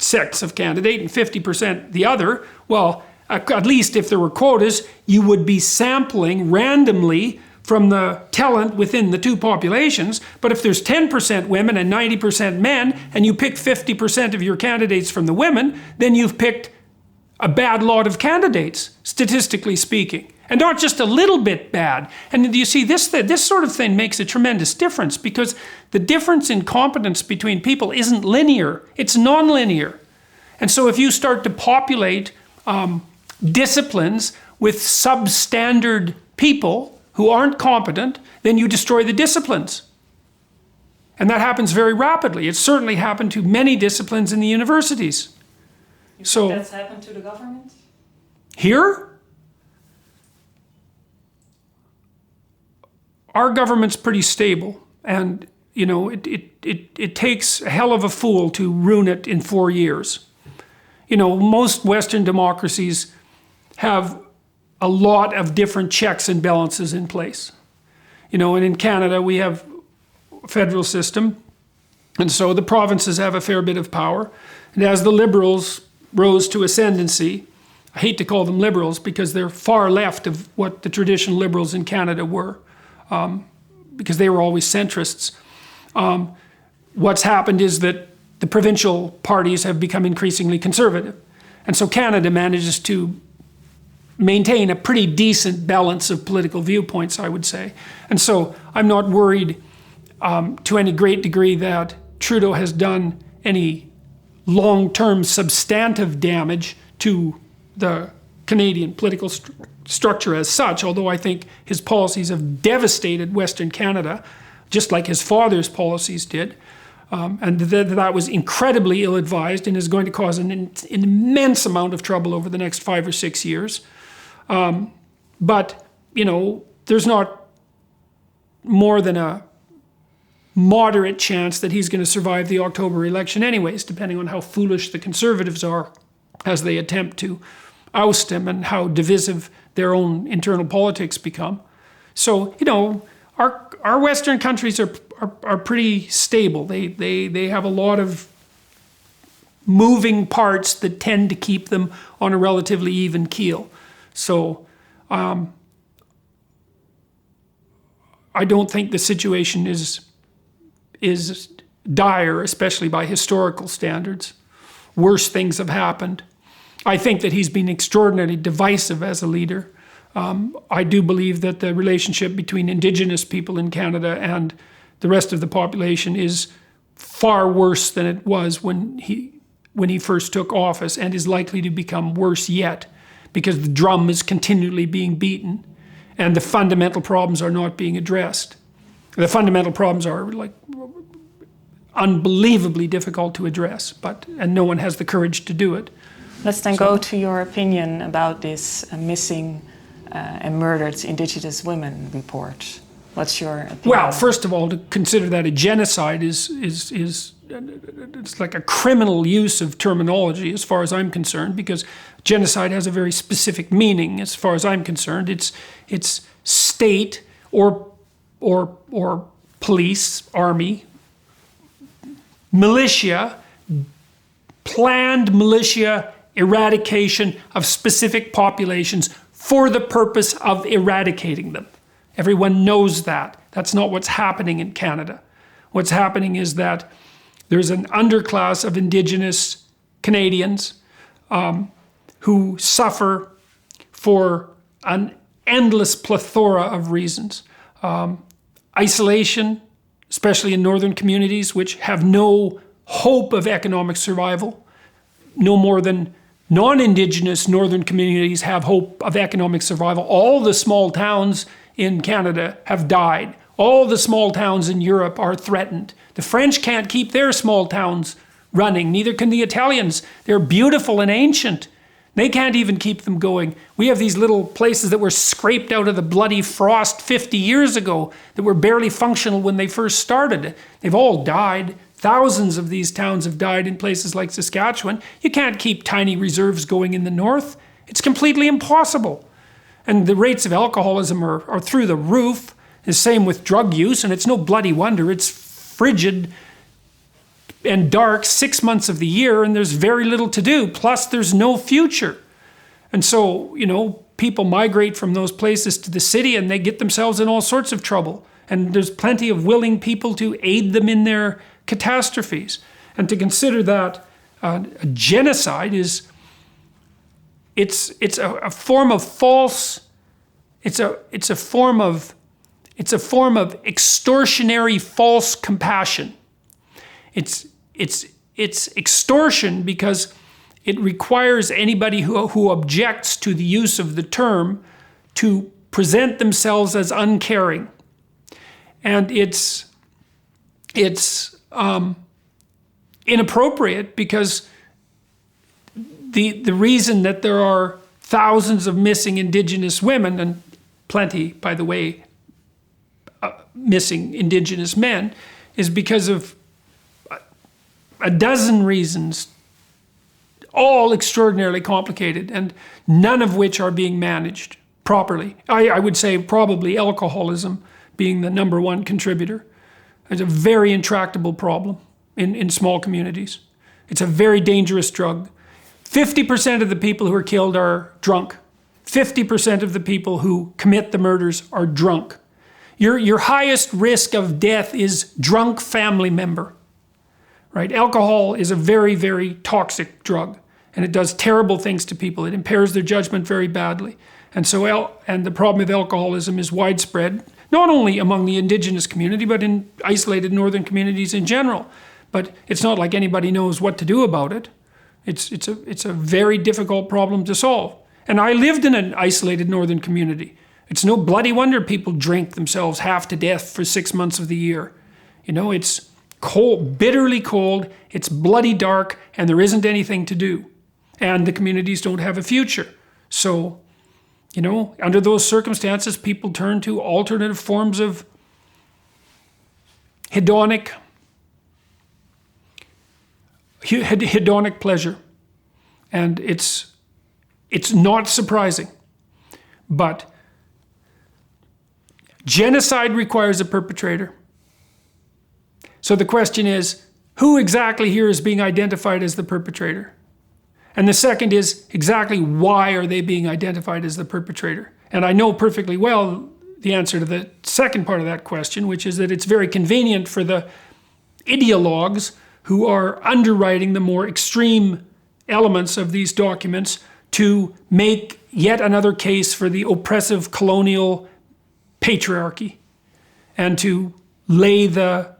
sex of candidate and 50% the other, well, at least if there were quotas, you would be sampling randomly from the talent within the two populations. But if there's 10% women and 90% men, and you pick 50% of your candidates from the women, then you've picked a bad lot of candidates, statistically speaking. And not just a little bit bad. And you see, this sort of thing makes a tremendous difference, because the difference in competence between people isn't linear, it's non-linear. And so if you start to populate disciplines with substandard people who aren't competent, then you destroy the disciplines. And that happens very rapidly. It's certainly happened to many disciplines in the universities. You think that's happened to the government? Here? Our government's pretty stable, and it takes a hell of a fool to ruin it in 4 years. Most Western democracies have a lot of different checks and balances in place. And in Canada we have a federal system, and so the provinces have a fair bit of power. And as the Liberals rose to ascendancy, I hate to call them Liberals because they're far left of what the traditional Liberals in Canada were, because they were always centrists. What's happened is that the provincial parties have become increasingly conservative. And so Canada manages to maintain a pretty decent balance of political viewpoints, I would say. And so I'm not worried to any great degree that Trudeau has done any long-term substantive damage to the Canadian political structure as such, although I think his policies have devastated Western Canada, just like his father's policies did. And that was incredibly ill-advised and is going to cause an immense amount of trouble over the next 5 or 6 years. But there's not more than a moderate chance that he's going to survive the October election anyways, depending on how foolish the Conservatives are as they attempt to oust him and how divisive their own internal politics become. So, our Western countries are pretty stable. They have a lot of moving parts that tend to keep them on a relatively even keel. So, I don't think the situation is dire, especially by historical standards. Worse things have happened. I think that he's been extraordinarily divisive as a leader. I do believe that the relationship between Indigenous people in Canada and the rest of the population is far worse than it was when he first took office, and is likely to become worse yet, because the drum is continually being beaten and the fundamental problems are not being addressed. The fundamental problems are unbelievably difficult to address, and no one has the courage to do it. Let's then go to your opinion about this missing and murdered Indigenous women report. What's your opinion? Well, first of all, to consider that a genocide is it's like a criminal use of terminology as far as I'm concerned, because genocide has a very specific meaning as far as I'm concerned. It's state or police, army, militia, planned militia eradication of specific populations for the purpose of eradicating them. Everyone knows that. That's not what's happening in Canada. What's happening is that there's an underclass of Indigenous Canadians who suffer for an endless plethora of reasons. Isolation, especially in northern communities, which have no hope of economic survival, no more than non-Indigenous northern communities have hope of economic survival. All the small towns in Canada have died. All the small towns in Europe are threatened. The French can't keep their small towns running, neither can the Italians. They're beautiful and ancient. They can't even keep them going. We have these little places that were scraped out of the bloody frost 50 years ago that were barely functional when they first started. They've all died. Thousands of these towns have died in places like Saskatchewan. You can't keep tiny reserves going in the north. It's completely impossible. And the rates of alcoholism are through the roof. The same with drug use, and it's no bloody wonder. It's frigid and dark 6 months of the year, and there's very little to do. Plus, there's no future. And so, people migrate from those places to the city, and they get themselves in all sorts of trouble. And there's plenty of willing people to aid them in their catastrophes. And to consider that a genocide is, it's a form of false, it's a form of extortionary false compassion. It's extortion because it requires anybody who objects to the use of the term to present themselves as uncaring. And it's inappropriate because the reason that there are thousands of missing Indigenous women, and plenty, by the way, missing Indigenous men, is because of a dozen reasons, all extraordinarily complicated, and none of which are being managed properly. I would say probably alcoholism being the number one contributor. It's a very intractable problem in small communities. It's a very dangerous drug. 50% of the people who are killed are drunk. 50% of the people who commit the murders are drunk. Your highest risk of death is drunk family member. Right? Alcohol is a very, very toxic drug, and it does terrible things to people. It impairs their judgment very badly. And so, and the problem of alcoholism is widespread, not only among the Indigenous community, but in isolated northern communities in general. But it's not like anybody knows what to do about it. It's a very difficult problem to solve. And I lived in an isolated northern community. It's no bloody wonder people drink themselves half to death for 6 months of the year. It's cold, bitterly cold, it's bloody dark, and there isn't anything to do. And the communities don't have a future. So, You know, under those circumstances, people turn to alternative forms of hedonic pleasure. And it's not surprising. But genocide requires a perpetrator. So the question is, who exactly here is being identified as the perpetrator? And the second is, exactly why are they being identified as the perpetrator? And I know perfectly well the answer to the second part of that question, which is that it's very convenient for the ideologues who are underwriting the more extreme elements of these documents to make yet another case for the oppressive colonial patriarchy and to lay the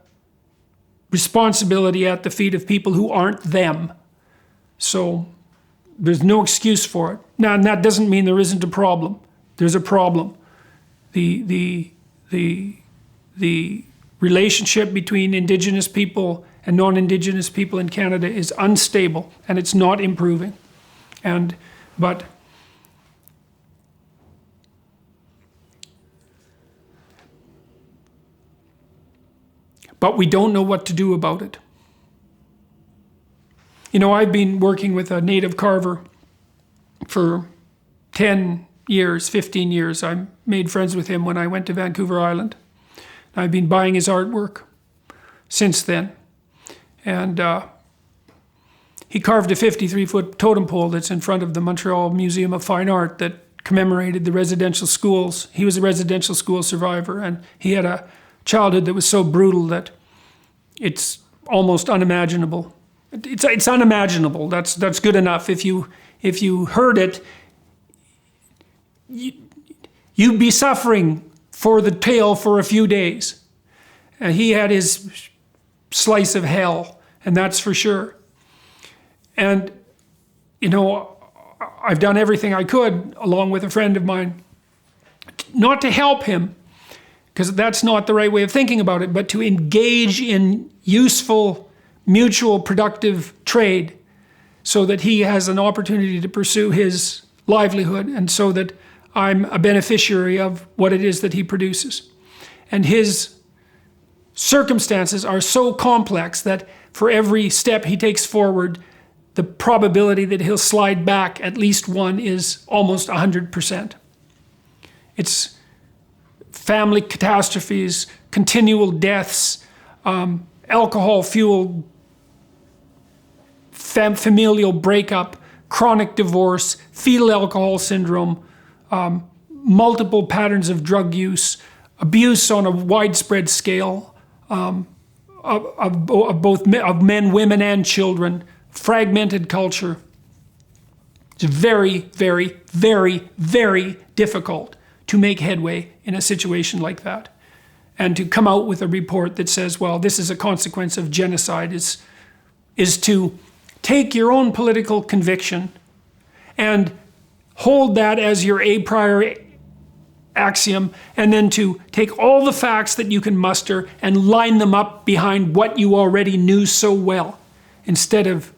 responsibility at the feet of people who aren't them. So there's no excuse for it. Now, and that doesn't mean there isn't a problem. There's a problem. The relationship between Indigenous people and non-Indigenous people in Canada is unstable, and it's not improving. But we don't know what to do about it. You know, I've been working with a native carver for 10 years, 15 years. I made friends with him when I went to Vancouver Island. I've been buying his artwork since then. And he carved a 53-foot totem pole that's in front of the Montreal Museum of Fine Art that commemorated the residential schools. He was a residential school survivor, and he had a childhood that was so brutal that it's almost unimaginable. It's unimaginable. That's good enough. If you heard it, you'd be suffering for the tale for a few days. And he had his slice of hell, and that's for sure. And, you know, I've done everything I could, along with a friend of mine, not to help him, because that's not the right way of thinking about it, but to engage in useful, mutual, productive trade so that he has an opportunity to pursue his livelihood and so that I'm a beneficiary of what it is that he produces. And his circumstances are so complex that for every step he takes forward, the probability that he'll slide back at least one is almost 100%. It's family catastrophes, continual deaths, alcohol-fueled familial breakup, chronic divorce, fetal alcohol syndrome, multiple patterns of drug use, abuse on a widespread scale of men, women, and children, fragmented culture. It's very, very, very, very difficult to make headway in a situation like that. And to come out with a report that says, well, this is a consequence of genocide is to take your own political conviction and hold that as your a priori axiom, and then to take all the facts that you can muster and line them up behind what you already knew so well, instead of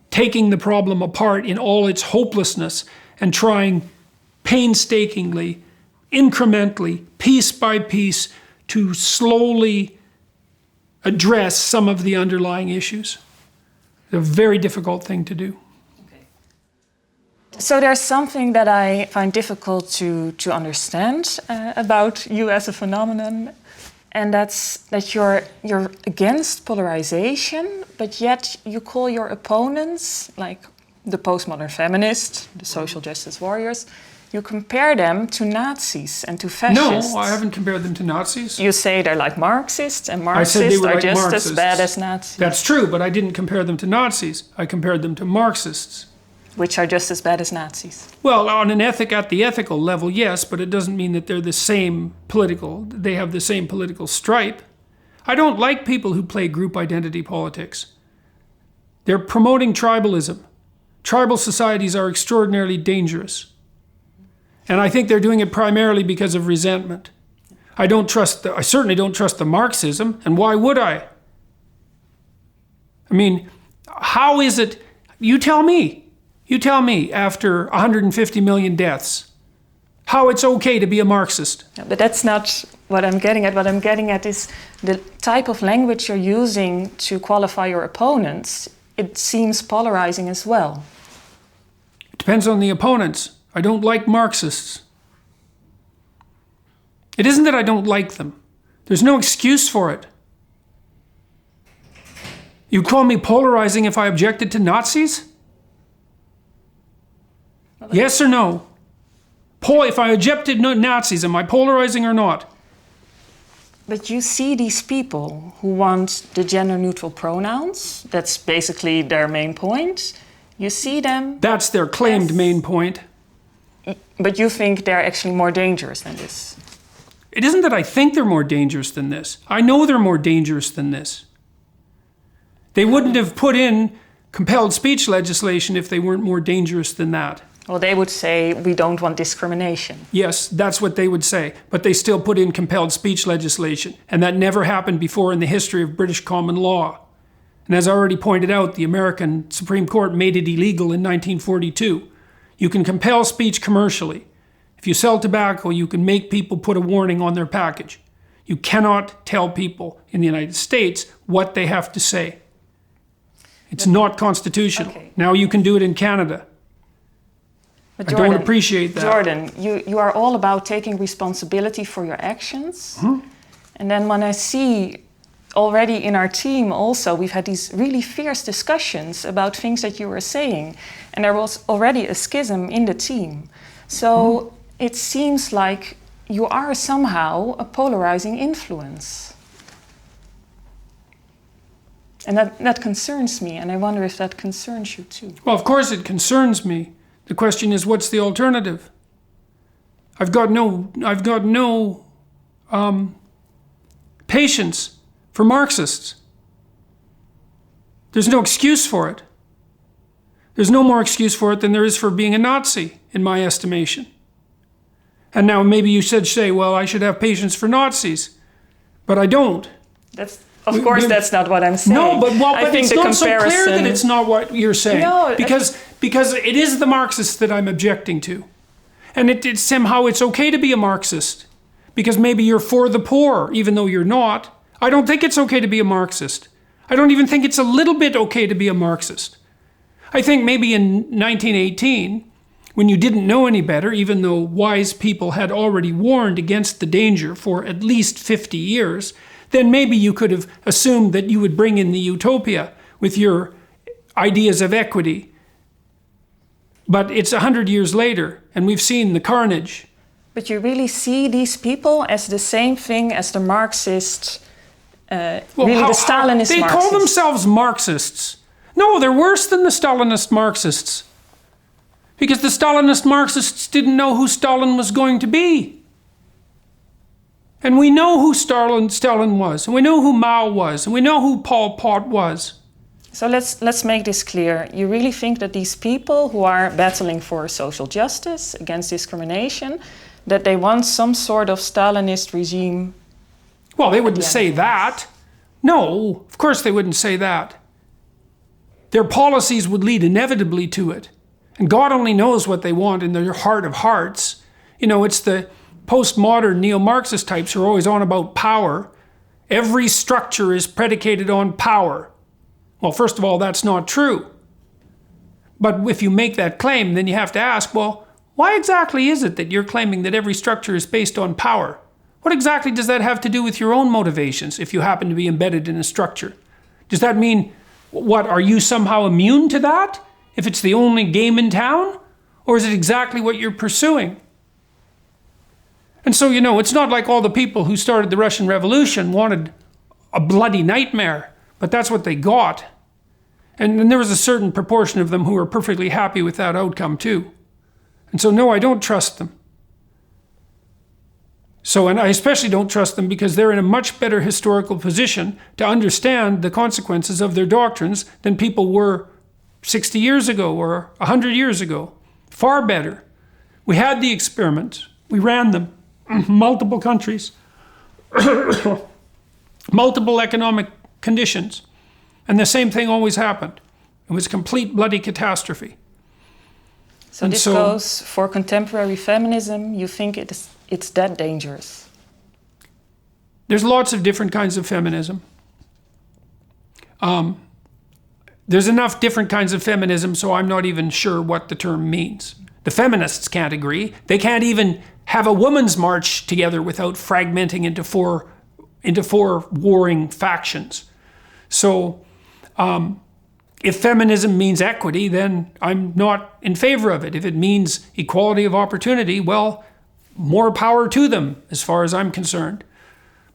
taking the problem apart in all its hopelessness and trying painstakingly, incrementally, piece by piece, to slowly address some of the underlying issues. It's a very difficult thing to do. So there's something that I find difficult to understand about you as a phenomenon, and that's that you're against polarization, but yet you call your opponents, like the postmodern feminists, the social justice warriors, you compare them to Nazis and to fascists. No, I haven't compared them to Nazis. You say they're like Marxists, and Marxists are just as bad as Nazis. That's true, but I didn't compare them to Nazis. I compared them to Marxists. Which are just as bad as Nazis. Well, at the ethical level, yes, but it doesn't mean that they're they have the same political stripe. I don't like people who play group identity politics. They're promoting tribalism. Tribal societies are extraordinarily dangerous. And I think they're doing it primarily because of resentment. I certainly don't trust the Marxism, and why would I? I mean, how is it, you tell me, after 150 million deaths, how it's okay to be a Marxist. Yeah, but that's not what I'm getting at. What I'm getting at is the type of language you're using to qualify your opponents. It seems polarizing as well. It depends on the opponents. I don't like Marxists. It isn't that I don't like them. There's no excuse for it. You'd call me polarizing if I objected to Nazis? Yes or no? If I objected to Nazis, am I polarizing or not? But you see these people who want the gender-neutral pronouns. That's basically their main point. You see them... That's their claimed main point. But you think they're actually more dangerous than this? It isn't that I think they're more dangerous than this. I know they're more dangerous than this. They wouldn't have put in compelled speech legislation if they weren't more dangerous than that. Well, they would say, we don't want discrimination. Yes, that's what they would say. But they still put in compelled speech legislation. And that never happened before in the history of British common law. And as I already pointed out, the American Supreme Court made it illegal in 1942. You can compel speech commercially. If you sell tobacco, you can make people put a warning on their package. You cannot tell people in the United States what they have to say. It's not constitutional. Okay. Now you can do it in Canada. But Jordan, I don't appreciate that. Jordan, you are all about taking responsibility for your actions. And then when I see already in our team also, we've had these really fierce discussions about things that you were saying. And there was already a schism in the team. So it seems like you are somehow a polarizing influence. And that concerns me, and I wonder if that concerns you too. Well, of course it concerns me. The question is, what's the alternative? I've got no patience for Marxists. There's no excuse for it. There's no more excuse for it than there is for being a Nazi, in my estimation. And now maybe you should say, well, I should have patience for Nazis, but I don't. Of course, that's not what I'm saying. No, but it's not so clear that it's not what you're saying. No, because it is the Marxists that I'm objecting to. And it's somehow it's okay to be a Marxist. Because maybe you're for the poor, even though you're not. I don't think it's okay to be a Marxist. I don't even think it's a little bit okay to be a Marxist. I think maybe in 1918, when you didn't know any better, even though wise people had already warned against the danger for at least 50 years, then maybe you could have assumed that you would bring in the utopia with your ideas of equity. But it's 100 years later, and we've seen the carnage. But you really see these people as the same thing as the Marxist, the Stalinist they Marxists. Call themselves Marxists. No, they're worse than the Stalinist Marxists. Because the Stalinist Marxists didn't know who Stalin was going to be. And we know who Stalin was, and we know who Mao was, and we know who Pol Pot was. So let's make this clear. You really think that these people who are battling for social justice, against discrimination, that they want some sort of Stalinist regime? Well, they wouldn't say that. No, of course they wouldn't say that. Their policies would lead inevitably to it. And God only knows what they want in their heart of hearts. You know, it's the postmodern neo-Marxist types who are always on about power. Every structure is predicated on power. Well, first of all, that's not true. But if you make that claim, then you have to ask, well, why exactly is it that you're claiming that every structure is based on power? What exactly does that have to do with your own motivations if you happen to be embedded in a structure? Does that mean, what, are you somehow immune to that if it's the only game in town? Or is it exactly what you're pursuing? And so, you know, it's not like all the people who started the Russian Revolution wanted a bloody nightmare, but that's what they got. And then there was a certain proportion of them who were perfectly happy with that outcome too. And so, no, I don't trust them. So, and I especially don't trust them because they're in a much better historical position to understand the consequences of their doctrines than people were 60 years ago or 100 years ago. Far better. We had the experiments. We ran them. Multiple countries. Multiple economic conditions. And the same thing always happened. It was a complete bloody catastrophe. So this goes for contemporary feminism. You think it's that dangerous? There's lots of different kinds of feminism. There's enough different kinds of feminism, so I'm not even sure what the term means. The feminists can't agree. They can't even have a women's march together without fragmenting into four warring factions. So if feminism means equity, then I'm not in favor of it. If it means equality of opportunity, well, more power to them as far as I'm concerned.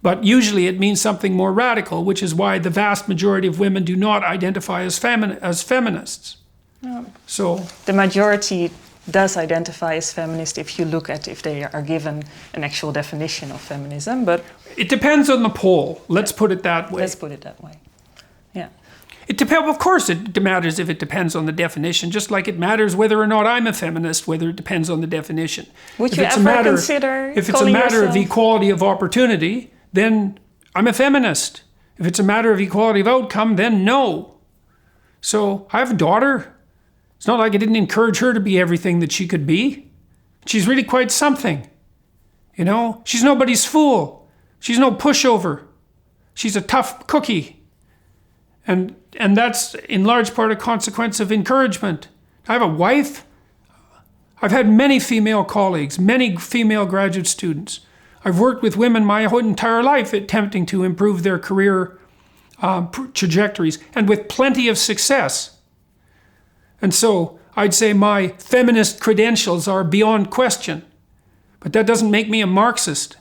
But usually it means something more radical, which is why the vast majority of women do not identify as feminists. Yeah. So the majority does identify as feminist if you look at if they are given an actual definition of feminism, but it depends on the poll. Let's put it that way. Let's put it that way. Yeah. It depends. Of course, it matters if it depends on the definition. Just like it matters whether or not I'm a feminist, whether it depends on the definition. Would you ever consider? If it's a matter of equality of opportunity, then I'm a feminist. If it's a matter of equality of outcome, then no. So I have a daughter. It's not like I didn't encourage her to be everything that she could be. She's really quite something. You know, she's nobody's fool. She's no pushover. She's a tough cookie. And that's in large part a consequence of encouragement. I have a wife. I've had many female colleagues, many female graduate students. I've worked with women my whole entire life attempting to improve their career trajectories, and with plenty of success. And so I'd say my feminist credentials are beyond question. But that doesn't make me a Marxist.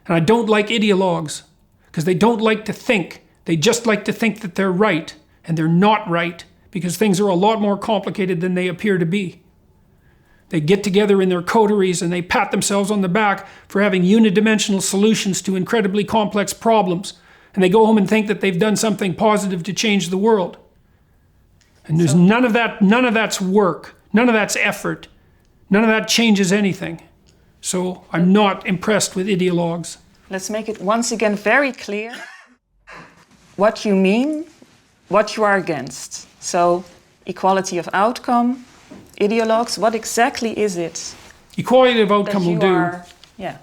And I don't like ideologues, because they don't like to think. They just like to think that they're right, and they're not right, because things are a lot more complicated than they appear to be. They get together in their coteries and they pat themselves on the back for having unidimensional solutions to incredibly complex problems. And they go home and think that they've done something positive to change the world. And there's none of that's work, none of that's effort, none of that changes anything. So I'm not impressed with ideologues. Let's make it once again very clear what you mean, what you are against. So equality of outcome, ideologues, what exactly is it? Equality of outcome will do. Yeah.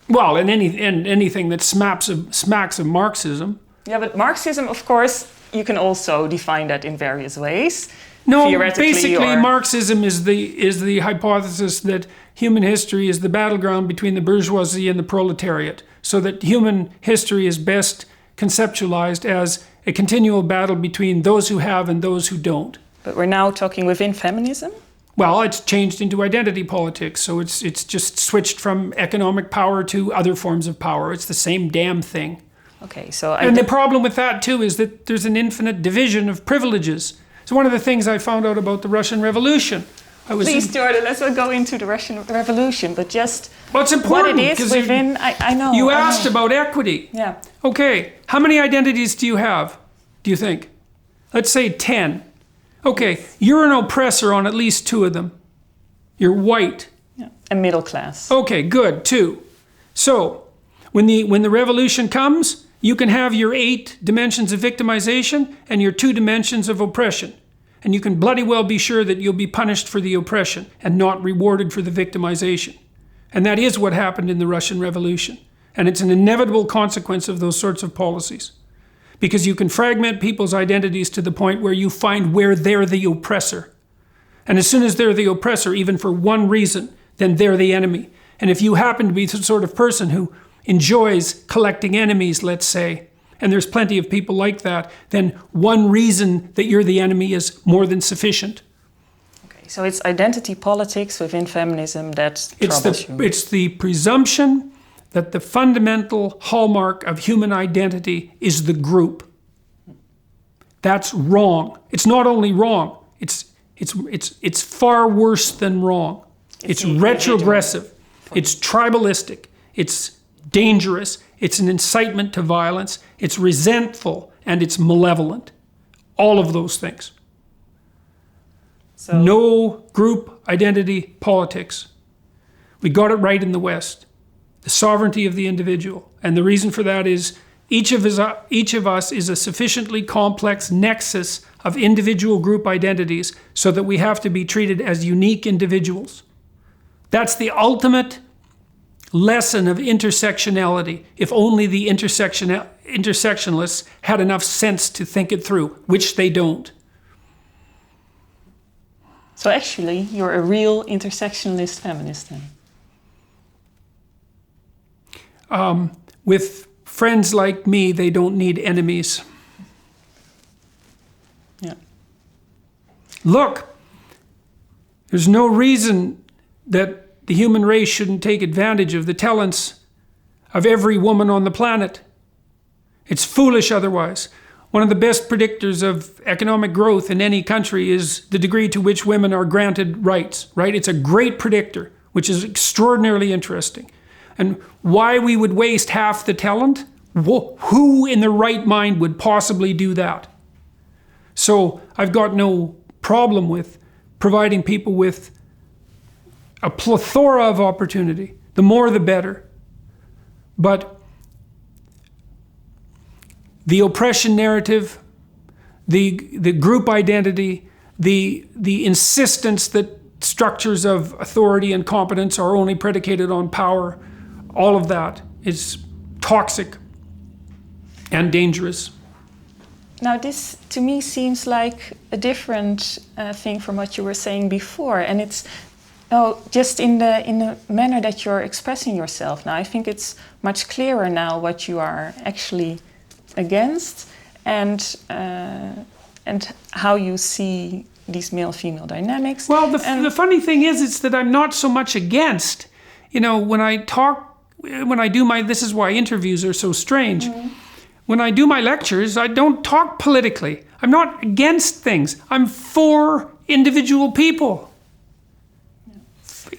Well, and anything that smacks of Marxism. Yeah, but Marxism, of course, you can also define that in various ways. No, basically Marxism is the hypothesis that human history is the battleground between the bourgeoisie and the proletariat, so that human history is best conceptualized as a continual battle between those who have and those who don't. But we're now talking within feminism? Well, it's changed into identity politics, so it's just switched from economic power to other forms of power. It's the same damn thing. Okay, so and the problem with that too is that there's an infinite division of privileges. So one of the things I found out about the Russian Revolution, Please, Jordan, let's not go into the Russian Revolution, but just well, it's important, what it is within. I know. You asked about equity. Yeah. Okay, how many identities do you have? Do you think? Let's say 10. Okay, you're an oppressor on at least 2 of them. You're white. Yeah. And middle class. Okay, good, 2. So when the revolution comes, you can have your 8 dimensions of victimization and your 2 dimensions of oppression. And you can bloody well be sure that you'll be punished for the oppression and not rewarded for the victimization. And that is what happened in the Russian Revolution. And it's an inevitable consequence of those sorts of policies. Because you can fragment people's identities to the point where you find where they're the oppressor. And as soon as they're the oppressor, even for one reason, then they're the enemy. And if you happen to be the sort of person who enjoys collecting enemies, let's say, and there's plenty of people like that, then one reason that you're the enemy is more than sufficient. Okay, so it's identity politics within feminism that troubles you. It's the presumption that the fundamental hallmark of human identity is the group. That's wrong. It's not only wrong, it's far worse than wrong. It's retrogressive, it's tribalistic, it's dangerous, it's an incitement to violence, it's resentful, and it's malevolent. All of those things. So, no group identity politics. We got it right in the West. The sovereignty of the individual. And the reason for that is Each of us is a sufficiently complex nexus of individual group identities so that we have to be treated as unique individuals. That's the ultimate lesson of intersectionality, if only the intersectionalists had enough sense to think it through, which they don't. So actually, you're a real intersectionalist feminist then? With friends like me, they don't need enemies. Yeah. Look, there's no reason that the human race shouldn't take advantage of the talents of every woman on the planet. It's foolish otherwise. One of the best predictors of economic growth in any country is the degree to which women are granted rights, right? It's a great predictor, which is extraordinarily interesting. And why we would waste half the talent? Who in the right mind would possibly do that? So I've got no problem with providing people with a plethora of opportunity. The more the better. But the oppression narrative, the group identity, the insistence that structures of authority and competence are only predicated on power, all of that is toxic and dangerous. Now this to me seems like a different thing from what you were saying before, and it's just in the manner that you're expressing yourself now. I think it's much clearer now what you are actually against, and how you see these male-female dynamics. Well, the funny thing is, it's that I'm not so much against. You know, when I do my, this is why interviews are so strange. Mm-hmm. When I do my lectures, I don't talk politically. I'm not against things. I'm for individual people.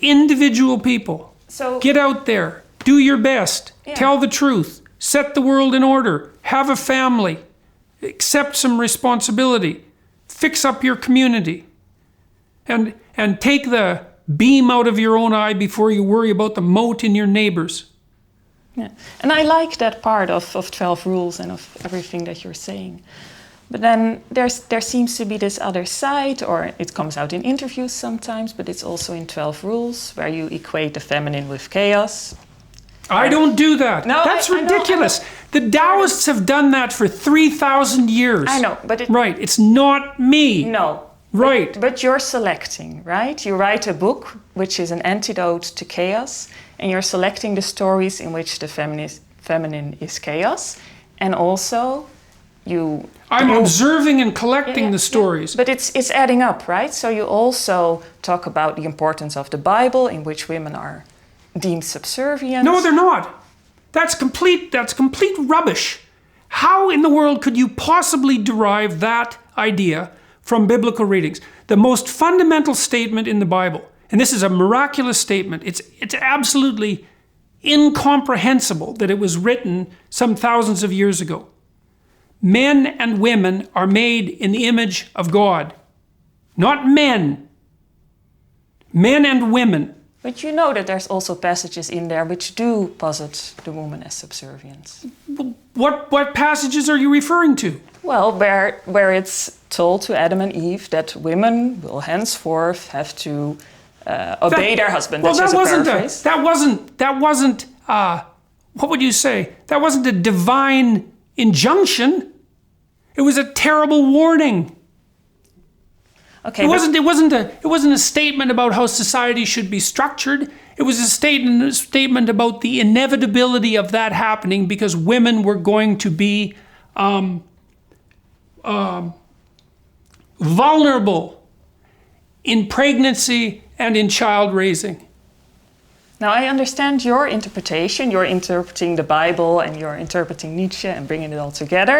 Individual people. So get out there, do your best, tell the truth, set the world in order, have a family, accept some responsibility, fix up your community, and take the beam out of your own eye before you worry about the mote in your neighbors. Yeah. And I like that part of 12 rules and of everything that you're saying. But then there seems to be this other side, or it comes out in interviews sometimes, but it's also in 12 rules, where you equate the feminine with chaos. I don't do that. No, that's ridiculous. I know. The Taoists have done that for 3,000 years. I know, but right, it's not me. No. Right. But you're selecting, right? You write a book, which is an antidote to chaos, and you're selecting the stories in which the feminine is chaos, and also I'm observing and collecting the stories. But it's adding up, right? So you also talk about the importance of the Bible, in which women are deemed subservient. No, they're not. That's complete rubbish. How in the world could you possibly derive that idea from biblical readings? The most fundamental statement in the Bible, and this is a miraculous statement, it's absolutely incomprehensible that it was written some thousands of years ago. Men and women are made in the image of God. Not men. Men and women. But you know that there's also passages in there which do posit the woman as subservient. What passages are you referring to? Well, where it's told to Adam and Eve that women will henceforth have to obey their husband. Well, that wasn't what would you say? That wasn't a divine injunction. It was a terrible warning. Okay. It wasn't a statement about how society should be structured. It was a statement about the inevitability of that happening because women were going to be vulnerable in pregnancy and in child raising. Now, I understand your interpretation. You're interpreting the Bible and you're interpreting Nietzsche and bringing it all together.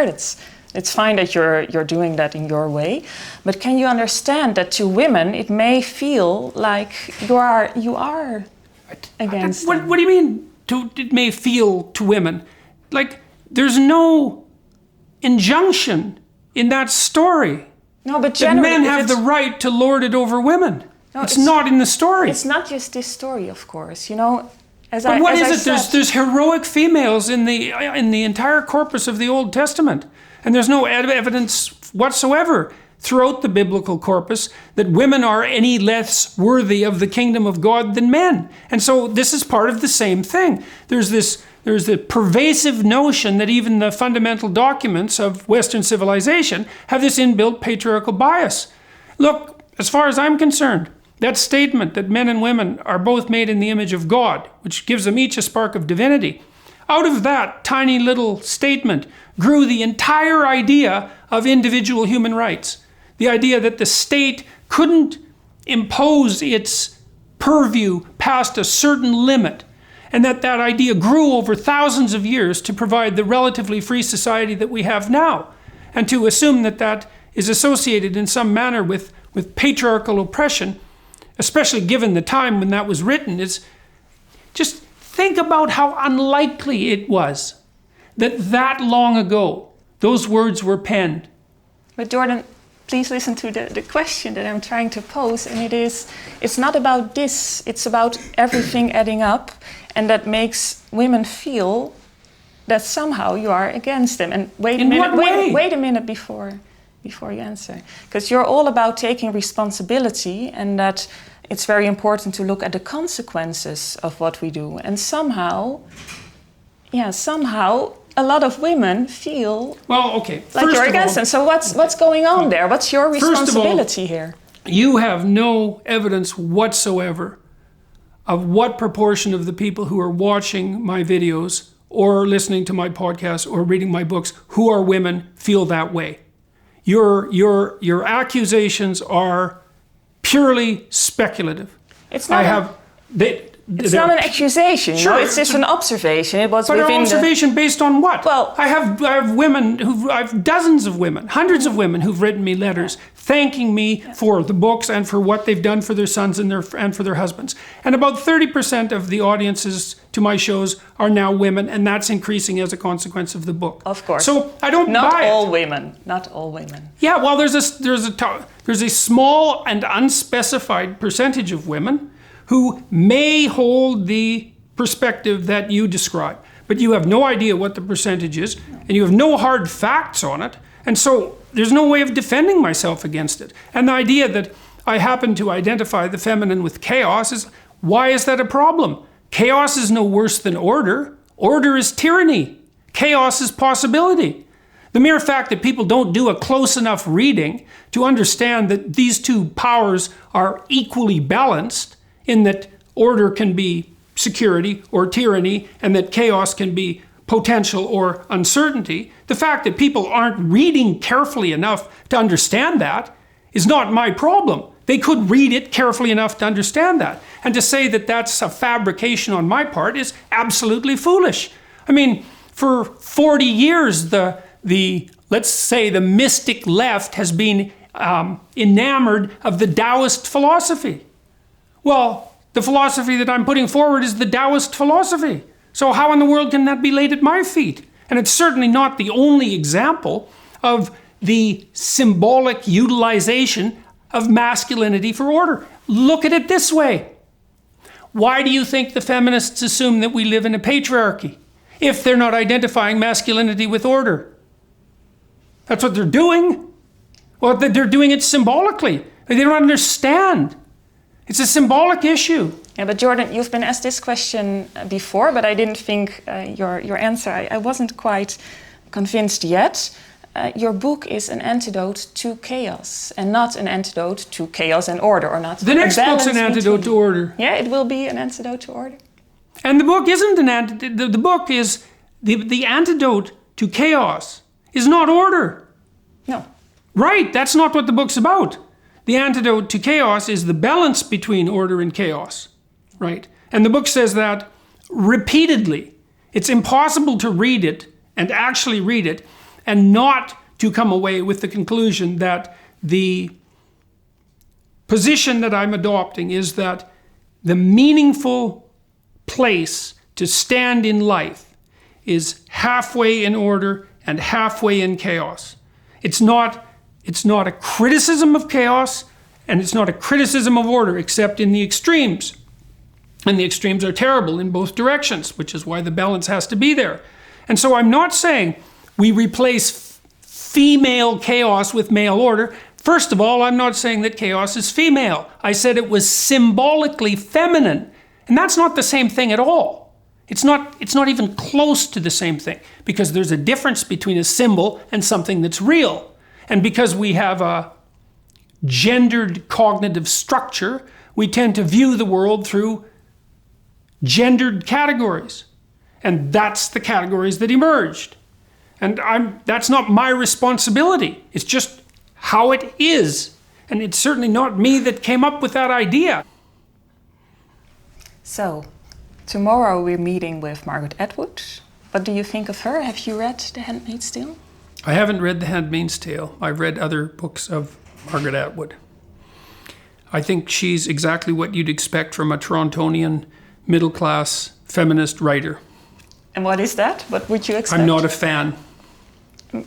It's fine that you're doing that in your way. But can you understand that to women it may feel like you are against them? What do you mean it may feel to women? Like there's no injunction in that story. No, but that men have the right to lord it over women. No, it's not in the story. It's not just this story, of course. You know, But what is it? There's heroic females in the entire corpus of the Old Testament. And there's no evidence whatsoever throughout the biblical corpus that women are any less worthy of the kingdom of God than men. And so this is part of the same thing. There's the pervasive notion that even the fundamental documents of Western civilization have this inbuilt patriarchal bias. Look, as far as I'm concerned, that statement that men and women are both made in the image of God, which gives them each a spark of divinity, out of that tiny little statement grew the entire idea of individual human rights. The idea that the state couldn't impose its purview past a certain limit, and that idea grew over thousands of years to provide the relatively free society that we have now. And to assume that is associated in some manner with patriarchal oppression, especially given the time when that was written, is just think about how unlikely it was that long ago those words were penned. But Jordan, please listen to the question that I'm trying to pose, and it's not about this, it's about everything adding up, and that makes women feel that somehow you are against them. And wait a minute before you answer, because you're all about taking responsibility, and that it's very important to look at the consequences of what we do. And somehow a lot of women feel like you're against them. So what's going on there? What's your responsibility here? You have no evidence whatsoever of what proportion of the people who are watching my videos or listening to my podcasts or reading my books who are women feel that way. Your accusations are purely speculative. It's not. It's not an accusation. Sure, it's just an observation. It was but an observation based on what? Well, I have women I have dozens of women, hundreds of women who've written me letters thanking me for the books and for what they've done for their sons and for their husbands. And about 30% of the audiences to my shows are now women, and that's increasing as a consequence of the book. Of course. So I don't buy it. Not all women. Yeah, well, there's a small and unspecified percentage of women who may hold the perspective that you describe. But you have no idea what the percentage is, and you have no hard facts on it, and so there's no way of defending myself against it. And the idea that I happen to identify the feminine with chaos why is that a problem? Chaos is no worse than order. Order is tyranny. Chaos is possibility. The mere fact that people don't do a close enough reading to understand that these two powers are equally balanced, in that order can be security or tyranny, and that chaos can be potential or uncertainty. The fact that people aren't reading carefully enough to understand that is not my problem. They could read it carefully enough to understand that. And to say that that's a fabrication on my part is absolutely foolish. I mean, for 40 years, let's say the mystic left has been enamored of the Taoist philosophy. Well, the philosophy that I'm putting forward is the Taoist philosophy. So how in the world can that be laid at my feet? And it's certainly not the only example of the symbolic utilization of masculinity for order. Look at it this way. Why do you think the feminists assume that we live in a patriarchy if they're not identifying masculinity with order? That's what they're doing. Well, they're doing it symbolically. They don't understand. It's a symbolic issue. Yeah, but Jordan, you've been asked this question before, but I didn't think your answer, I wasn't quite convinced yet. Your book is an antidote to chaos, and not an antidote to chaos and order, or not. The next book's an antidote to order. Yeah, it will be an antidote to order. And the book isn't an antidote. The book is the antidote to chaos is not order. No. Right, that's not what the book's about. The antidote to chaos is the balance between order and chaos, right? And the book says that repeatedly. It's impossible to read it and actually read it and not to come away with the conclusion that the position that I'm adopting is that the meaningful place to stand in life is halfway in order and halfway in chaos. It's not a criticism of chaos, and it's not a criticism of order, except in the extremes. And the extremes are terrible in both directions, which is why the balance has to be there. And so I'm not saying we replace female chaos with male order. First of all, I'm not saying that chaos is female. I said it was symbolically feminine. And that's not the same thing at all. It's not even close to the same thing, because there's a difference between a symbol and something that's real. And because we have a gendered cognitive structure, we tend to view the world through gendered categories. And that's the categories that emerged. And that's not my responsibility. It's just how it is. And it's certainly not me that came up with that idea. So, tomorrow we're meeting with Margaret Atwood. What do you think of her? Have you read The Handmaid's Tale? I haven't read The Handmaid's Tale. I've read other books of Margaret Atwood. I think she's exactly what you'd expect from a Torontonian middle-class feminist writer. And what is that? What would you expect? I'm not a fan.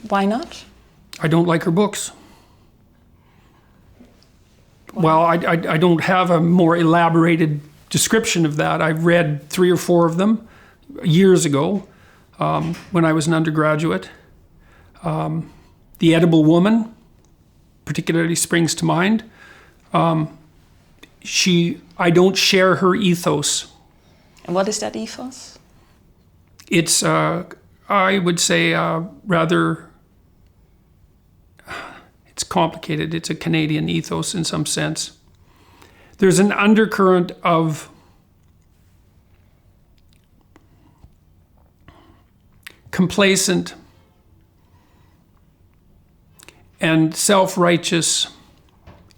Why not? I don't like her books. Why? Well, I don't have a more elaborated description of that. I've read 3 or 4 of them years ago when I was an undergraduate. The Edible Woman particularly springs to mind. I don't share her ethos. And what is that ethos? It's, I would say, rather, it's complicated. It's a Canadian ethos in some sense. There's an undercurrent of complacent and self-righteous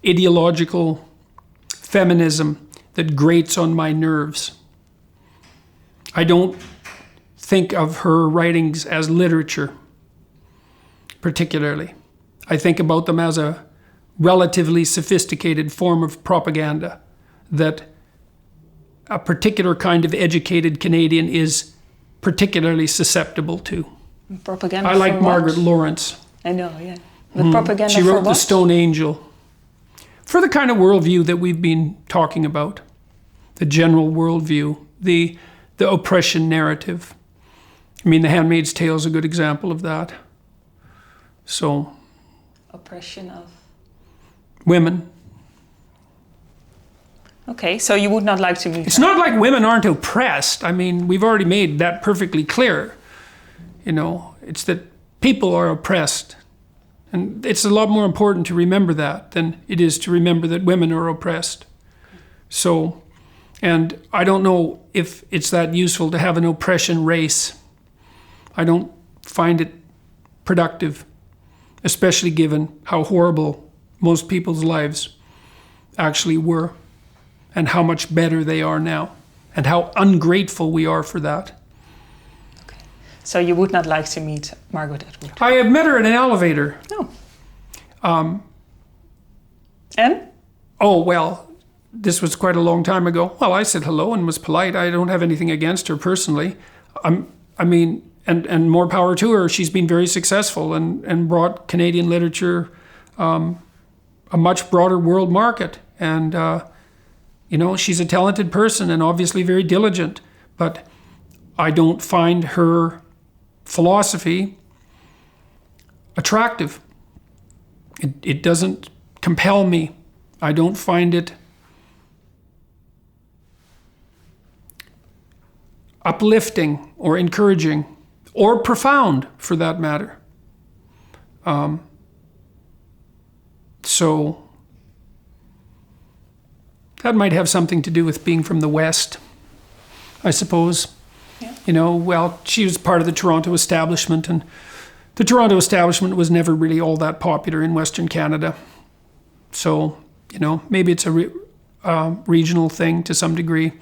ideological feminism that grates on my nerves. I don't think of her writings as literature, particularly. I think about them as a relatively sophisticated form of propaganda that a particular kind of educated Canadian is particularly susceptible to. Propaganda I like for Margaret what? Lawrence. I know, yeah. But propaganda She for wrote what? The Stone Angel. For the kind of worldview that we've been talking about, the general worldview, the oppression narrative. I mean, The Handmaid's Tale is a good example of that. So, oppression of women. Okay, so you would not like to meet It's her. not like women aren't oppressed. I mean, we've already made that perfectly clear. You know, it's that people are oppressed. And it's a lot more important to remember that than it is to remember that women are oppressed. So, and I don't know if it's that useful to have an oppression race. I don't find it productive, especially given how horrible most people's lives actually were and how much better they are now and how ungrateful we are for that. Okay. So you would not like to meet Margaret Atwood? I have met her in an elevator. No. And? Oh, well, this was quite a long time ago. Well, I said hello and was polite. I don't have anything against her personally. I mean, and more power to her. She's been very successful and brought Canadian literature a much broader world market. And, you know, she's a talented person and obviously very diligent. But I don't find her philosophy attractive. It doesn't compel me. I don't find it uplifting or encouraging or profound, for that matter. So that might have something to do with being from the West, I suppose. Yeah. You know, well, she was part of the Toronto establishment, and the Toronto establishment was never really all that popular in Western Canada. So, you know, maybe it's a regional thing to some degree.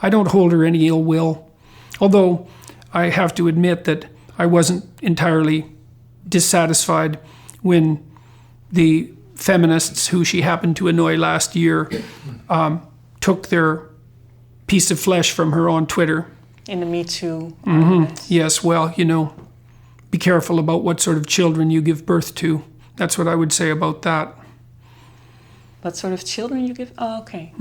I don't hold her any ill will. Although I have to admit that I wasn't entirely dissatisfied when the feminists who she happened to annoy last year took their piece of flesh from her on Twitter. In the Me Too. Yes, well, you know, be careful about what sort of children you give birth to. That's what I would say about that. What sort of children you give? Oh, okay.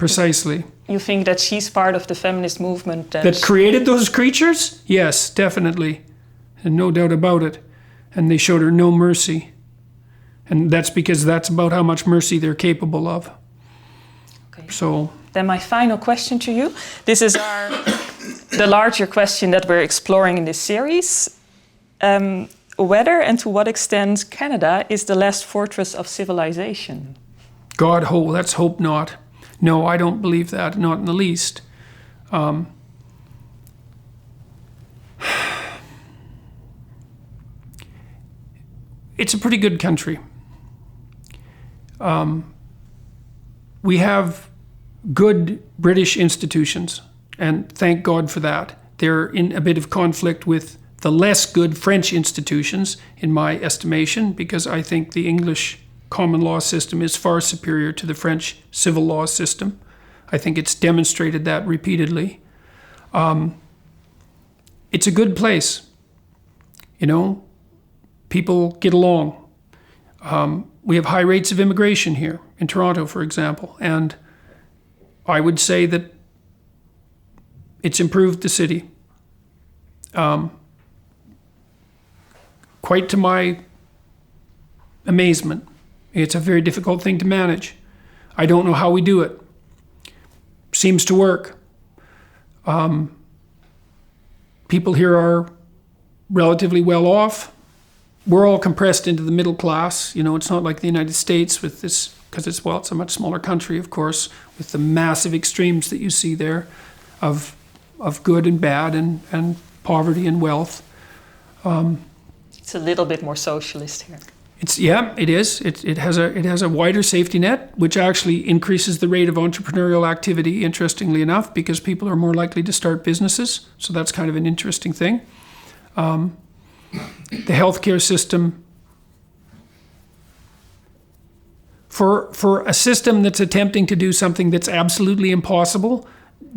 Precisely. You think that she's part of the feminist movement that created those creatures? Yes, definitely. And no doubt about it. And they showed her no mercy. And that's because that's about how much mercy they're capable of. Okay. So then my final question to you. This is the larger question that we're exploring in this series. Whether and to what extent Canada is the last fortress of civilization? God, let's hope not. No, I don't believe that, not in the least. It's a pretty good country. We have good British institutions, and thank God for that. They're in a bit of conflict with the less good French institutions, in my estimation, because I think the English common law system is far superior to the French civil law system. I think it's demonstrated that repeatedly. It's a good place. You know, people get along. We have high rates of immigration here, in Toronto, for example, and I would say that it's improved the city. Quite to my amazement. It's a very difficult thing to manage. I don't know how we do it. Seems to work. People here are relatively well off. We're all compressed into the middle class. You know, it's not like the United States with this, because it's a much smaller country, of course, with the massive extremes that you see there of good and bad and poverty and wealth. It's a little bit more socialist here. It is. It has a wider safety net, which actually increases the rate of entrepreneurial activity, interestingly enough, because people are more likely to start businesses. So that's kind of an interesting thing. The healthcare system, for a system that's attempting to do something that's absolutely impossible,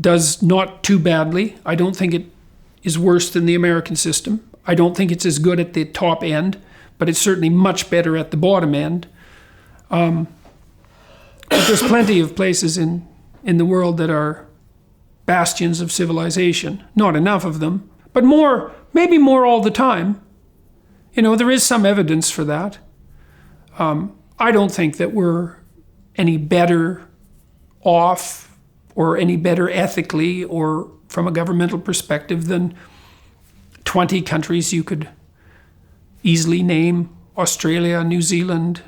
does not too badly. I don't think it is worse than the American system. I don't think it's as good at the top end, but it's certainly much better at the bottom end. But there's plenty of places in the world that are bastions of civilization. Not enough of them, but more, maybe more all the time. You know, there is some evidence for that. I don't think that we're any better off or any better ethically or from a governmental perspective than 20 countries you could easily name: Australia, New Zealand,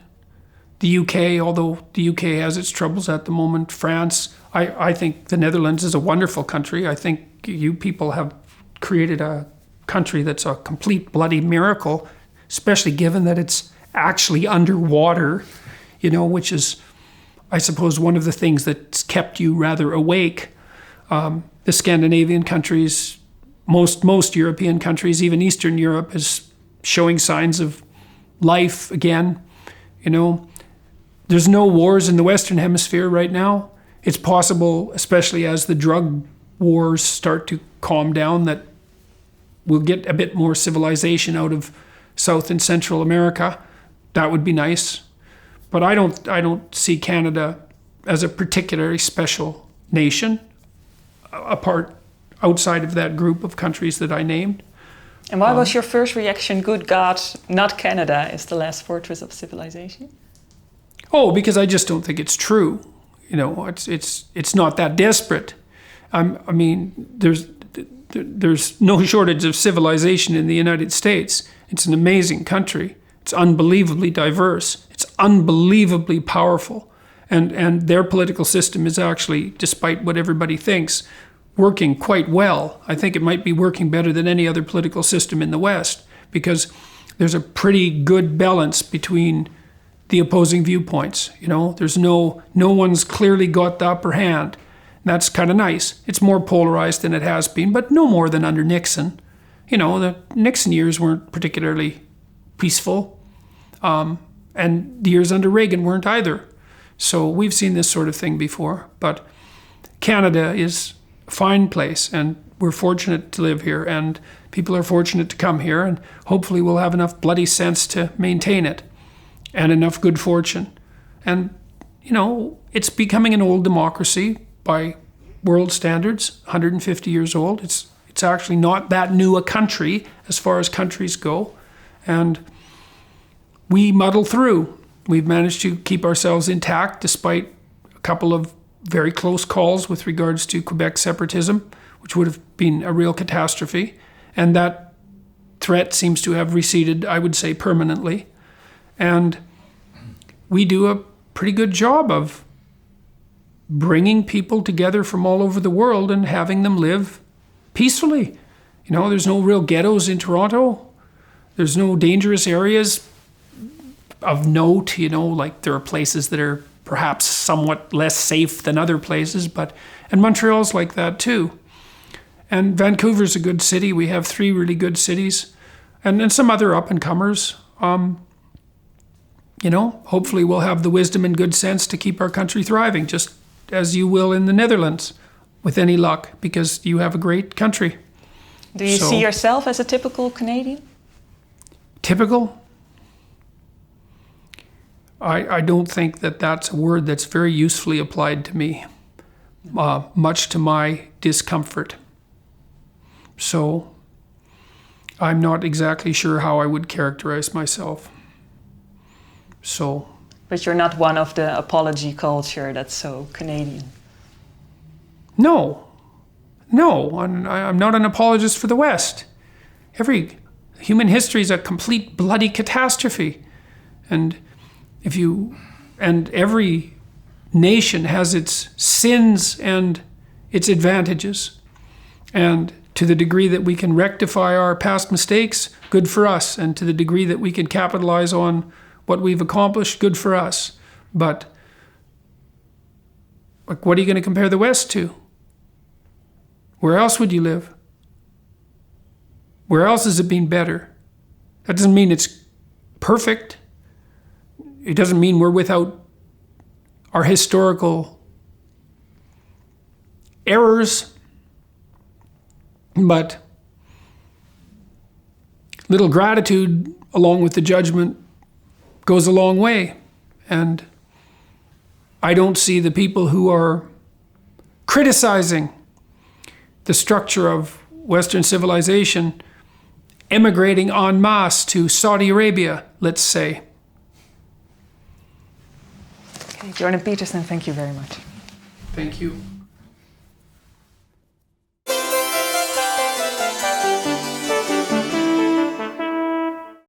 the UK, although the UK has its troubles at the moment, France. I think the Netherlands is a wonderful country. I think you people have created a country that's a complete bloody miracle, especially given that it's actually underwater, you know, which is, I suppose, one of the things that's kept you rather awake. The Scandinavian countries, most European countries, even Eastern Europe, is showing signs of life again. You know, there's no wars in the Western Hemisphere right now. It's possible, especially as the drug wars start to calm down, that we'll get a bit more civilization out of South and Central America. That would be nice. But I don't see Canada as a particularly special nation, outside of that group of countries that I named. And why was your first reaction, good God, not Canada is the last fortress of civilization? Oh, because I just don't think it's true. You know, it's not that desperate. I mean, there's no shortage of civilization in the United States. It's an amazing country. It's unbelievably diverse. It's unbelievably powerful. And their political system is actually, despite what everybody thinks, working quite well. I think it might be working better than any other political system in the West, because there's a pretty good balance between the opposing viewpoints. You know, there's no one's clearly got the upper hand. That's kind of nice. It's more polarized than it has been, but no more than under Nixon. You know, the Nixon years weren't particularly peaceful, and the years under Reagan weren't either. So we've seen this sort of thing before. But Canada is a fine place, and we're fortunate to live here, and people are fortunate to come here, and hopefully we'll have enough bloody sense to maintain it, and enough good fortune. And, you know, it's becoming an old democracy by world standards, 150 years old. It's actually not that new a country as far as countries go. And we muddle through. We've managed to keep ourselves intact despite a couple of very close calls with regards to Quebec separatism, which would have been a real catastrophe. And that threat seems to have receded, I would say, permanently. And we do a pretty good job of bringing people together from all over the world and having them live peacefully. You know, there's no real ghettos in Toronto. There's no dangerous areas of note, you know, like there are places that are perhaps somewhat less safe than other places, and Montreal's like that too. And Vancouver's a good city. We have 3 really good cities and some other up-and-comers. You know, hopefully we'll have the wisdom and good sense to keep our country thriving, just as you will in the Netherlands, with any luck, because you have a great country. Do you see yourself as a typical Canadian? Typical? I don't think that that's a word that's very usefully applied to me, much to my discomfort. So I'm not exactly sure how I would characterize myself. So. But you're not one of the apology culture that's so Canadian. No, I'm not an apologist for the West. Every human history is a complete bloody catastrophe, and every nation has its sins and its advantages, and to the degree that we can rectify our past mistakes, good for us, and to the degree that we can capitalize on what we've accomplished, good for us. But like, what are you going to compare the West to? Where else would you live? Where else has it been better? That doesn't mean it's perfect. It doesn't mean we're without our historical errors. But little gratitude along with the judgment goes a long way. And I don't see the people who are criticizing the structure of Western civilization emigrating en masse to Saudi Arabia, let's say. Okay, Jordan Peterson, thank you very much. Thank you.